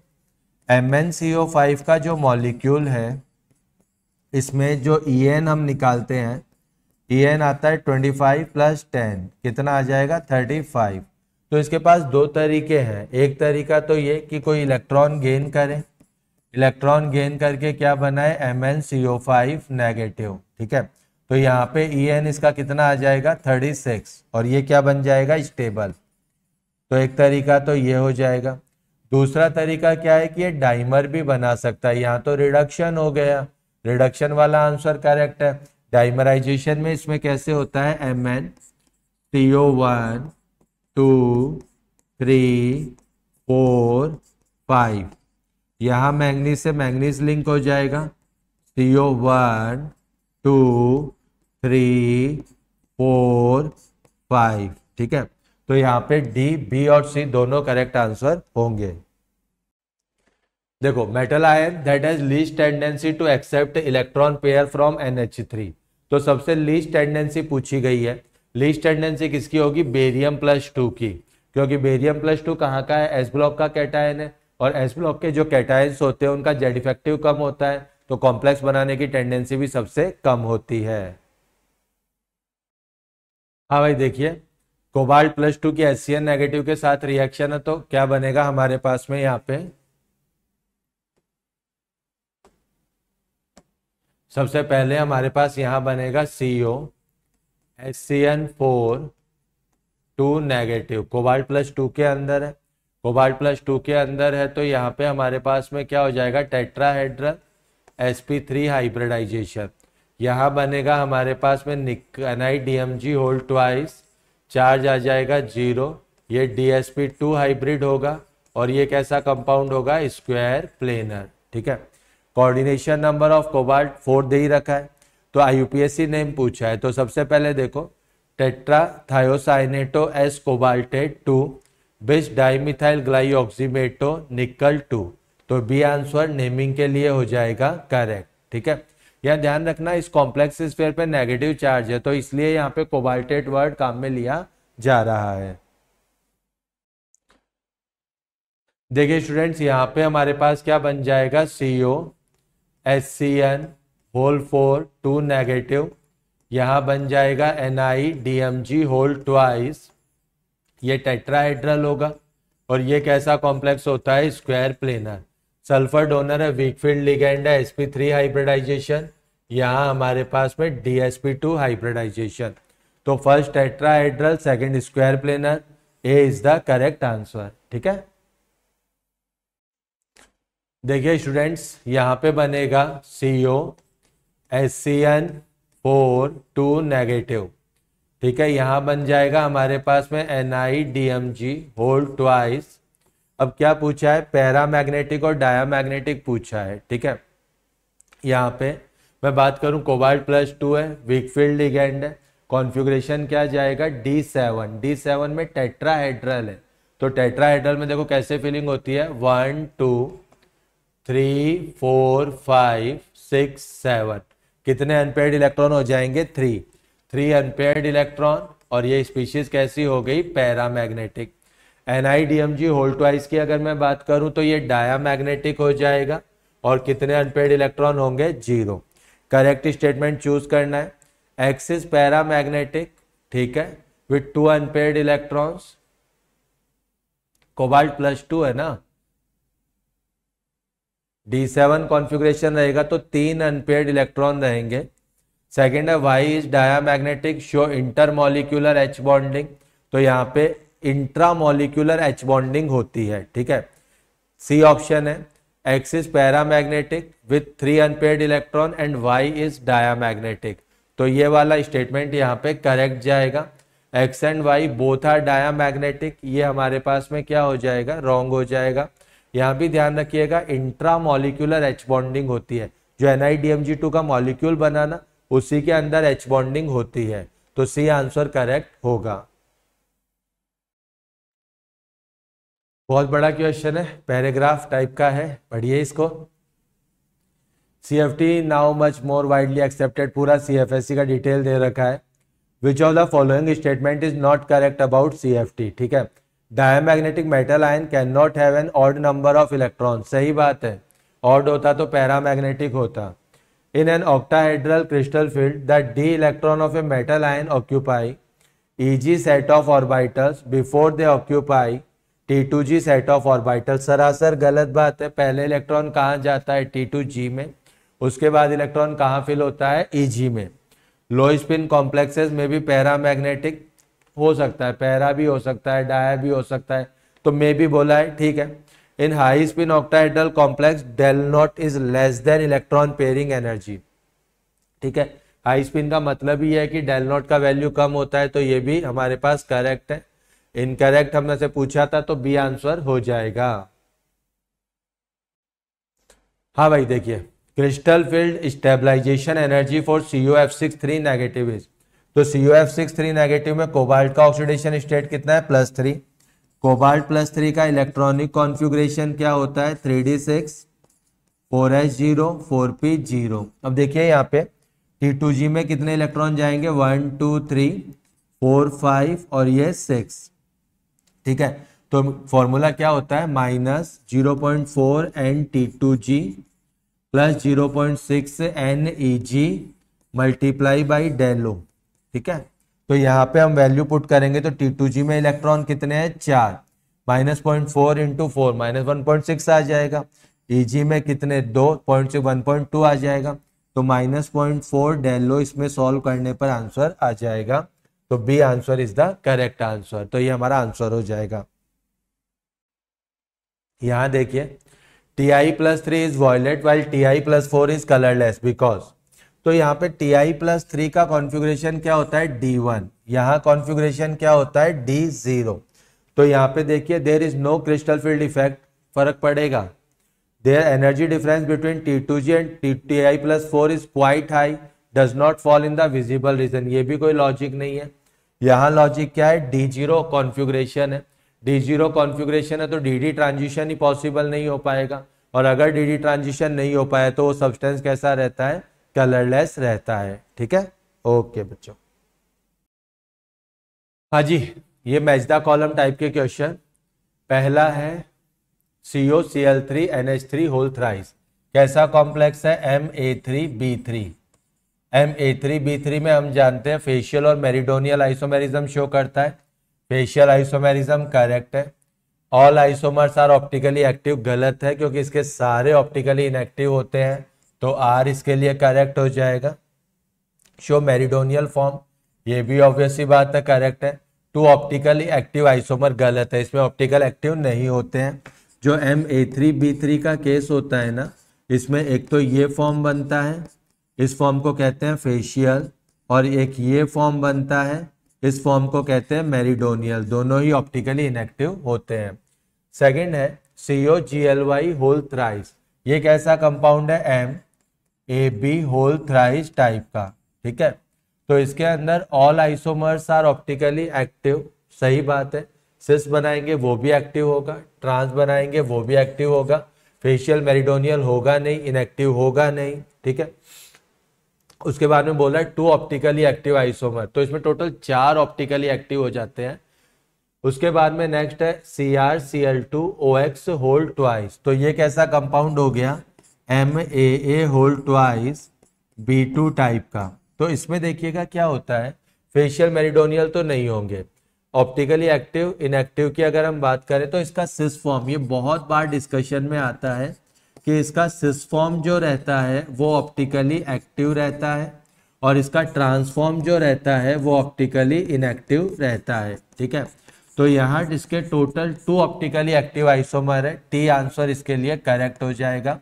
MnCO5 का जो मॉलिक्यूल है इसमें जो En हम निकालते हैं, En आता है 25 + 10, कितना आ जाएगा 35। तो इसके पास दो तरीके हैं, एक तरीका तो ये कि कोई इलेक्ट्रॉन गेन करे, इलेक्ट्रॉन गेन करके क्या बनाए MnCO5 नेगेटिव, ठीक है, तो यहाँ पे En इसका कितना आ जाएगा 36 और ये क्या बन जाएगा स्टेबल, तो एक तरीका तो ये हो जाएगा। दूसरा तरीका क्या है कि ये डाइमर भी बना सकता है, यहाँ तो रिडक्शन हो गया, रिडक्शन वाला आंसर करेक्ट है। डाइमराइजेशन में इसमें कैसे होता है MnCO1 2 3 4 5, यहाँ मैंगनीज से मैंगनीज लिंक हो जाएगा, CO1 2 3 4 5, ठीक है, तो यहाँ पे D, B और C दोनों करेक्ट आंसर होंगे। देखो metal ion that has least tendency to accept electron pair from NH3, तो सबसे लीस्ट टेंडेंसी पूछी गई है। लीस्ट टेंडेंसी किसकी होगी? बेरियम प्लस 2 की, क्योंकि बेरियम प्लस 2 कहाँ का है? एस ब्लॉक का कैटायन है, और एस ब्लॉक के जो कैटायन्स होते हैं उनका जेड इफेक्टिव कम होता है, तो कॉम्प्लेक्स बनाने की टेंडेंसी भी सबसे कम होती है। हाँ भाई देखिए, कोबाल्ट प्लस 2 की HCN नेगेटिव के साथ रिएक्शन है, तो क्या बनेगा हमारे पास में यहाँ पे? सबसे पहले हमारे पास यहाँ बनेगा CO HCN4 2 negative, cobalt plus 2 के अंदर है, कोबाल्ट प्लस 2 के अंदर है, तो यहाँ पे हमारे पास में क्या हो जाएगा? Tetrahedral sp3 hybridization. यहाँ बनेगा हमारे पास में NiDMg होल ट्वाइस, चार्ज आ जाएगा 0, ये DsP2 हाइब्रिड होगा, और ये कैसा कंपाउंड होगा? Square planar. ठीक है, कोऑर्डिनेशन नंबर ऑफ कोबाल्ट 4 दे ही रखा है, तो IUPAC नेम पूछा है, तो सबसे पहले देखो टेट्रा थायोसाइनेटो एस कोबाल्टेट 2 बिस डाइमिथाइल ग्लाइऑक्सीमेटो निकल 2, तो बी आंसर नेमिंग के लिए हो जाएगा करेक्ट। ठीक है, यह ध्यान रखना इस कॉम्प्लेक्स स्फीयर पे नेगेटिव चार्ज है, तो इसलिए यहाँ पे कोबाल्टेट वर्ड काम में लिया जा रहा है। देखिए स्टूडेंट्स, यहाँ पे हमारे पास क्या बन जाएगा? CO HCN होल 4 2 नेगेटिव, यहाँ बन जाएगा NiDMg होल ट्वाइस, ये टेट्राहेड्रल होगा, और ये कैसा कॉम्प्लेक्स होता है? Square planar. सल्फर डोनर है, वीक फील्ड लिगेंड है, sp3 हाइब्रिडाइजेशन, यहाँ हमारे पास में DsP2 हाइब्रिडाइजेशन, तो first tetrahedral, second square planar, A is the correct answer. ठीक है, देखिए स्टूडेंट्स, यहाँ पे बनेगा CO HCN4 2 नेगेटिव। ठीक है, यहाँ बन जाएगा हमारे पास में NiDMg होल ट्वाइस। अब क्या पूछा है? पैरामैग्नेटिक और डायामैग्नेटिक पूछा है। ठीक है, यहाँ पे मैं बात करूं, कोबाल्ट प्लस 2 है, वीक फील्ड लिगेंड है, कॉन्फ़िगरेशन क्या जाएगा? D7। D7 में टेट्राहेड्रल है, तो टेट्राहेड्रल में देखो कैसे फीलिंग होती है? 1 2 3 4 5 6 7, कितने अनपेयर्ड इलेक्ट्रॉन हो जाएंगे? 3 अनपेयर्ड इलेक्ट्रॉन, और ये स्पीशीज कैसी हो गई? पैरामैग्नेटिक। NiDMg होल ट्वाइस की अगर मैं बात करूं तो ये डायामैग्नेटिक हो जाएगा, और कितने अनपेयर्ड इलेक्ट्रॉन होंगे? 0। करेक्ट स्टेटमेंट चूज करना है। X इज पैरामैग्नेटिक, ठीक है, with 2 unpaired electrons, cobalt plus 2 है ना, D7 कॉन्फ़िगरेशन रहेगा तो 3 अनपेयर्ड इलेक्ट्रॉन रहेंगे। सेकेंड है Y is diamagnetic, show intermolecular H bonding, तो यहाँ पे इंट्रामॉलिक्यूलर H बॉन्डिंग होती है। ठीक है, C ऑप्शन है। X is paramagnetic with 3 unpaired electron and Y is diamagnetic, तो ये वाला स्टेटमेंट यहाँ पे करेक्ट जाएगा। X and Y both are diamagnetic, ये हमारे पास में क्या हो जाएगा? रॉन्ग हो जाएगा। यहाँ भी ध्यान रखिएगा इंट्रामॉलिक्यूलर H बॉन्डिंग होती है, जो NiDMg2 का मॉलिक्यूल बनाना उसी के अंदर H बॉन्डिंग होती है, तो C आंसर करेक्ट होगा। बहुत बड़ा क्वेश्चन है, पैराग्राफ टाइप का है, पढ़िए इसको। CFT now much more widely accepted, पूरा CFSC का डिटेल दे रखा है। Which of the following statement is not correct about CFT? ठीक है, diamagnetic metal ion can not have an odd number of electron, सही बात है, ऑड होता तो पैरामैग्नेटिक होता। In an octahedral crystal field the d electron of a metal ion occupy Eg set of orbitals before they occupy T2g set of orbital. सरासर गलत बात है, पहले इलेक्ट्रॉन कहाँ जाता है? T2g में, उसके बाद इलेक्ट्रॉन कहाँ फिल होता है? Eg में। लो स्पिन कॉम्प्लेक्सेस में भी पैरामैग्नेटिक हो सकता है, पैरा भी हो सकता है, डाया भी हो सकता है, तो मे भी बोला है, ठीक है। In high spin octahedral complex del not is less than electron pairing energy, ठीक है। हाई स्पिन का मतलब ही है कि डेल नॉट का वैल्यू कम होता है, तो ये भी हमारे पास करेक्ट है। इनकरेक्ट हमने से पूछा था तो बी आंसर हो जाएगा। हाँ भाई देखिए, crystal field stabilization energy for CuF6 negative is, तो CuF6 नेगेटिव में कोबाल्ट का ऑक्सीडेशन स्टेट कितना है? +3, कोबाल्ट +3 का इलेक्ट्रॉनिक कॉन्फ़िगरेशन क्या होता है 3d6 4s0 4p0। अब देखिए यहाँ पे T2G में कितने इलेक्ट्रॉन जाएंगे 1 2 3 4 5 और ये 6। ठीक है, तो फॉर्मूला क्या होता है -0.4 N T2G plus 0.6 NEG multiply by del O. ठीक है, तो यहाँ पे हम वैल्यू पुट करेंगे तो T2G में इलेक्ट्रॉन कितने हैं 4, -0.4 इंटू 4 -1.6 आ जाएगा। EG में कितने 2, 1.2 आ जाएगा, तो -0.4 डेलो इसमें सॉल्व करने पर आंसर आ जाएगा। तो B answer is the correct answer, तो ये हमारा आंसर हो जाएगा। यहां देखिए Ti+3 is violet while Ti+4 is colourless because, तो यहाँ पे Ti+3 का कॉन्फ़िगरेशन क्या होता है D1, यहाँ कॉन्फ़िगरेशन क्या होता है D0। तो यहाँ पे देखिए there is no crystal field effect, फर्क पड़ेगा। There energy difference between T2G and Ti+4 is quite high, does not fall in the visible region, ये भी कोई लॉजिक नहीं है। यहाँ लॉजिक क्या है D0 कॉन्फ़िगरेशन है, D0 कॉन्फ़िगरेशन है तो DD ट्रांजिशन ही पॉसिबल नहीं हो पाएगा, और अगर DD ट्रांजिशन नहीं हो पाया तो वो सब्सटेंस कैसा रहता है कलरलेस रहता है। ठीक है, ओके बच्चों। हाँ जी, ये मैच द कॉलम टाइप के क्वेश्चन। पहला है COCl3NH3 होल थ्राइस, कैसा कॉम्प्लेक्स है Ma3B3। Ma3B3 में हम जानते हैं फेशियल और मेरिडोनियल आइसोमेरिज्म शो करता है। फेशियल आइसोमेरिज्म करेक्ट है। All isomers are optically active गलत है, क्योंकि इसके सारे ऑप्टिकली इनएक्टिव होते हैं, तो आर इसके लिए करेक्ट हो जाएगा। शो मेरिडोनियल फॉर्म, ये भी ऑब्वियसली बात है करेक्ट है। टू ऑप्टिकली एक्टिव आइसोमर गलत है, इसमें ऑप्टिकल एक्टिव नहीं होते हैं। जो Ma3B3 का केस होता है ना, इसमें एक तो ये फॉर्म बनता है, इस फॉर्म को कहते हैं फेशियल, और एक ये फॉर्म बनता है, इस फॉर्म को कहते हैं मेरिडोनियल, दोनों ही ऑप्टिकली इनएक्टिव होते हैं। सेकंड है COGLY होल थ्राइस, ये कैसा कंपाउंड है MAB होल थ्राइस टाइप का। ठीक है, तो इसके अंदर all isomers are optically active, सही बात है। सिस बनाएंगे वो भी एक्टिव होगा, ट्रांस बनाएंगे वो भी एक्टिव होगा, फेशियल मेरिडोनियल होगा नहीं, इनएक्टिव होगा नहीं। ठीक है, उसके बाद में बोला टू ऑप्टिकली एक्टिव आइसोमर, तो इसमें टोटल 4 ऑप्टिकली एक्टिव हो जाते हैं। उसके बाद में नेक्स्ट है CrCl2OX होल ट्वाइस, तो ये कैसा कंपाउंड हो गया MAA whole twice B2 type का। तो इसमें देखिएगा क्या होता है, फेशियल मेरिडोनियल तो नहीं होंगे, ऑप्टिकली एक्टिव इनएक्टिव की अगर हम बात करें तो इसका सिस फॉर्म, ये बहुत बार डिस्कशन में आता है कि इसका सिस फॉर्म जो रहता है वो ऑप्टिकली एक्टिव रहता है, और इसका ट्रांसफॉर्म जो रहता है वो ऑप्टिकली इनएक्टिव रहता है। ठीक है, तो यहाँ इसके टोटल 2 ऑप्टिकली एक्टिव आइसोमर है, टी आंसर इसके लिए करेक्ट हो जाएगा।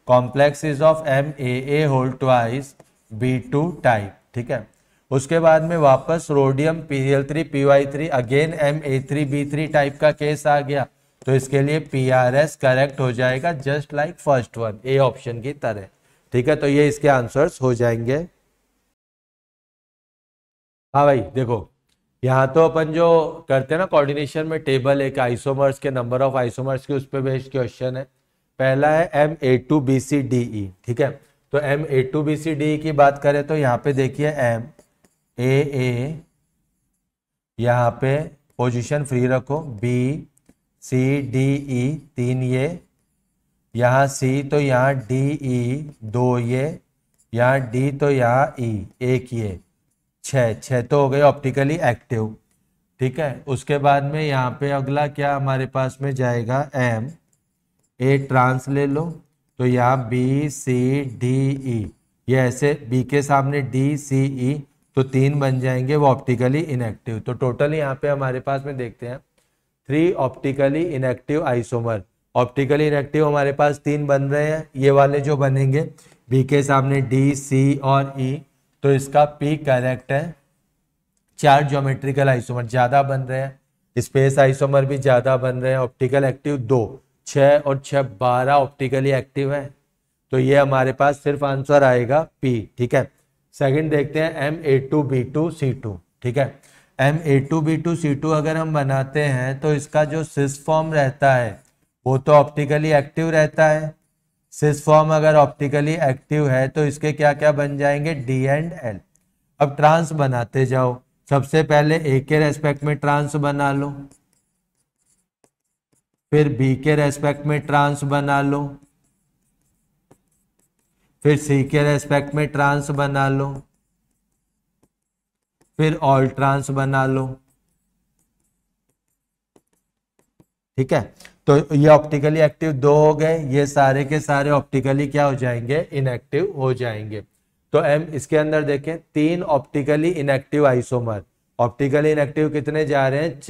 Complex is of MAA whole twice B2 type. ठीक है, उसके बाद में वापस rhodium Pl3PY3 again Ma3B3 type का केस आ गया, तो इसके लिए PRS करेक्ट हो जाएगा, just like first one, A option की तरह। ठीक है, तो ये इसके आंसर्स हो जाएंगे। हाँ भाई देखो, यहाँ तो अपन जो करते हैं ना कोऑर्डिनेशन में टेबल, एक आइसोमर्स के नंबर ऑफ आइसोमर्स के उस पर बेस्ड क्वेश्चन है। पहला है Ma2BCDE। ठीक है, तो Ma2BCDE की बात करें तो यहाँ पे देखिए MAA, यहाँ पे पोजीशन फ्री रखो, BCDE 3 ये, यहाँ C तो यहाँ DE 2 ये, यहाँ D तो यहाँ E 1 ये, 6 तो हो गए ऑप्टिकली एक्टिव। ठीक है, उसके बाद में यहाँ पे अगला क्या हमारे पास में जाएगा A ट्रांस ले लो, तो यहाँ BCDE, ये ऐसे B के सामने DCE, तो 3 बन जाएंगे वो ऑप्टिकली इनएक्टिव। तो टोटल यहाँ पे हमारे पास में देखते हैं 3 optically inactive isomer. Optically inactive हमारे पास 3 बन रहे हैं, ये वाले जो बनेंगे B के सामने D, C और E, तो इसका P करेक्ट है। 4 ज्योमेट्रिकल आइसोमर ज्यादा बन रहे हैं, स्पेस आइसोमर भी ज्यादा बन रहे हैं, ऑप्टिकल एक्टिव 2, 6 और 6 12 ऑप्टिकली एक्टिव है, तो ये हमारे पास सिर्फ आंसर आएगा P। ठीक है, सेकंड देखते हैं Ma2B2C2। ठीक है, Ma2B2C2 अगर हम बनाते हैं तो इसका जो सिस फॉर्म रहता है वो तो ऑप्टिकली एक्टिव रहता है। सिस फॉर्म अगर ऑप्टिकली एक्टिव है तो इसके क्या क्या बन जाएंगे, D एंड L। अब ट्रांस बनाते जाओ, सबसे पहले A के रेस्पेक्ट में ट्रांस बना लो, फिर B के रेस्पेक्ट में ट्रांस बना लो, फिर C के रेस्पेक्ट में ट्रांस बना लो, फिर ऑल ट्रांस बना लो। ठीक है, तो ये ऑप्टिकली एक्टिव 2 हो गए, ये सारे के सारे ऑप्टिकली क्या हो जाएंगे, इनएक्टिव हो जाएंगे। तो एम इसके अंदर देखें 3 optically inactive isomer. Optically inactive कितने जा रहे हैं,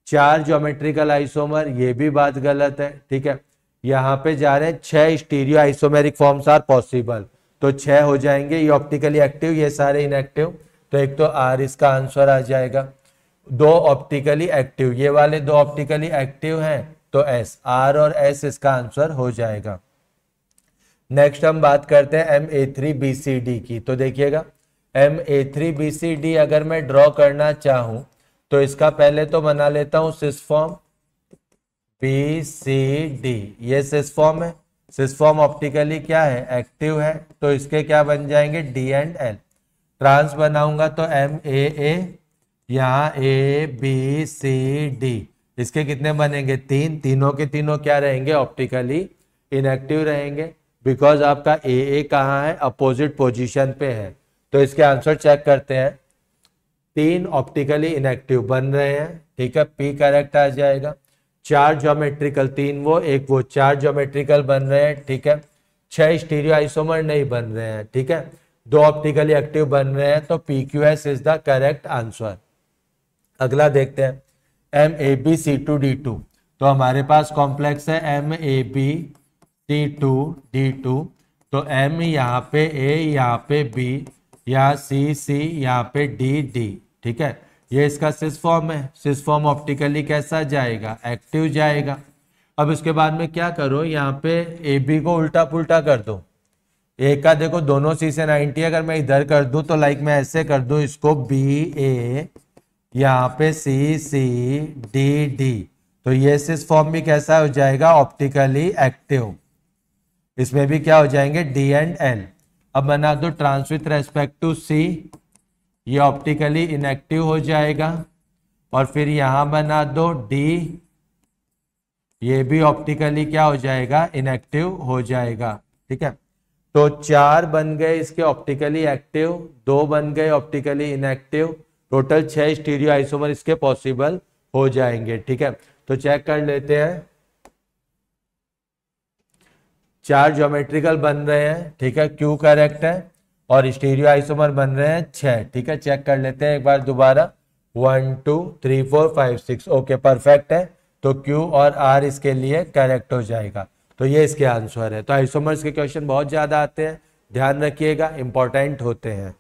4 ज्योमेट्रिकल आइसोमर, ये भी बात गलत है। ठीक है, यहाँ पे जा रहे हैं 6 stereo isomeric forms are possible, तो 6 हो जाएंगे, ये ऑप्टिकली एक्टिव, ये सारे इनएक्टिव। तो एक तो आर इसका आंसर आ जाएगा। 2 ऑप्टिकली एक्टिव, ये वाले 2 ऑप्टिकली एक्टिव हैं तो एस, आर और एस इसका आंसर हो जाएगा। नेक्स्ट हम बात करते हैं Ma3BCD की। तो देखिएगा Ma3BCD अगर मैं ड्रॉ करना चाहूं तो इसका पहले तो बना लेता हूं सिस फॉर्म BCD, ये सिस फॉर्म है। सिस फॉर्म ऑप्टिकली क्या है, एक्टिव है, तो इसके क्या बन जाएंगे, D एंड L। ट्रांस बनाऊंगा तो MAA, यहाँ ABCD, इसके कितने बनेंगे, 3, तीनों के तीनों क्या रहेंगे, ऑप्टिकली इनएक्टिव रहेंगे, बिकॉज आपका AA कहाँ है, अपोजिट पोजीशन पे है। तो इसके आंसर चेक करते हैं, 3 ऑप्टिकली इनएक्टिव बन रहे हैं। ठीक है, P करेक्ट आ जाएगा। 4 ज्योमेट्रिकल, 3 वो 1 वो, 4 ज्योमेट्रिकल बन रहे हैं। ठीक है, 6 स्टीरियो आइसोमर नहीं बन रहे हैं। ठीक है, 2 ऑप्टिकली एक्टिव बन रहे हैं, तो PQS is the correct answer. अगला देखते हैं MABC2D2। तो हमारे पास कॉम्प्लेक्स है MABC2D2, तो M यहाँ पे A, यहाँ पे B, यहाँ C, यहाँ पे D। ठीक है, ये इसका सिस फॉर्म है। सिस फॉर्म ऑप्टिकली कैसा जाएगा, एक्टिव जाएगा। अब इसके बाद में क्या करो, यहाँ पे AB को उल्टा पुल्टा कर दो। ए का देखो दोनों C से 90, अगर मैं इधर कर दूं तो लाइक मैं ऐसे कर दूं इसको BA, यहाँ पे CD। तो ये सिस फॉर्म भी कैसा हो जाएगा, ऑप्टिकली एक्टिव। इसमें भी क्या हो जाएंगे, D एंड L। अब बना दो trans with respect to C, ये ऑप्टिकली इनएक्टिव हो जाएगा। और फिर यहां बना दो D, ये भी ऑप्टिकली क्या हो जाएगा, इनएक्टिव हो जाएगा। ठीक है, तो 4 बन गए इसके ऑप्टिकली एक्टिव, 2 बन गए optically inactive, total 6 stereo isomer इसके पॉसिबल हो जाएंगे। ठीक है, तो चेक कर लेते हैं, 4 ज्योमेट्रिकल बन रहे हैं। ठीक है, Q करेक्ट है, और स्टीरियो आइसोमर बन रहे हैं 6। ठीक है, चेक कर लेते हैं एक बार दोबारा, 1 2 3 4 5 6, ओके परफेक्ट है। तो Q और R इसके लिए करेक्ट हो जाएगा। तो ये इसके आंसर है। तो आइसोमर्स के क्वेश्चन बहुत ज्यादा आते हैं, ध्यान रखिएगा, इंपॉर्टेंट होते हैं।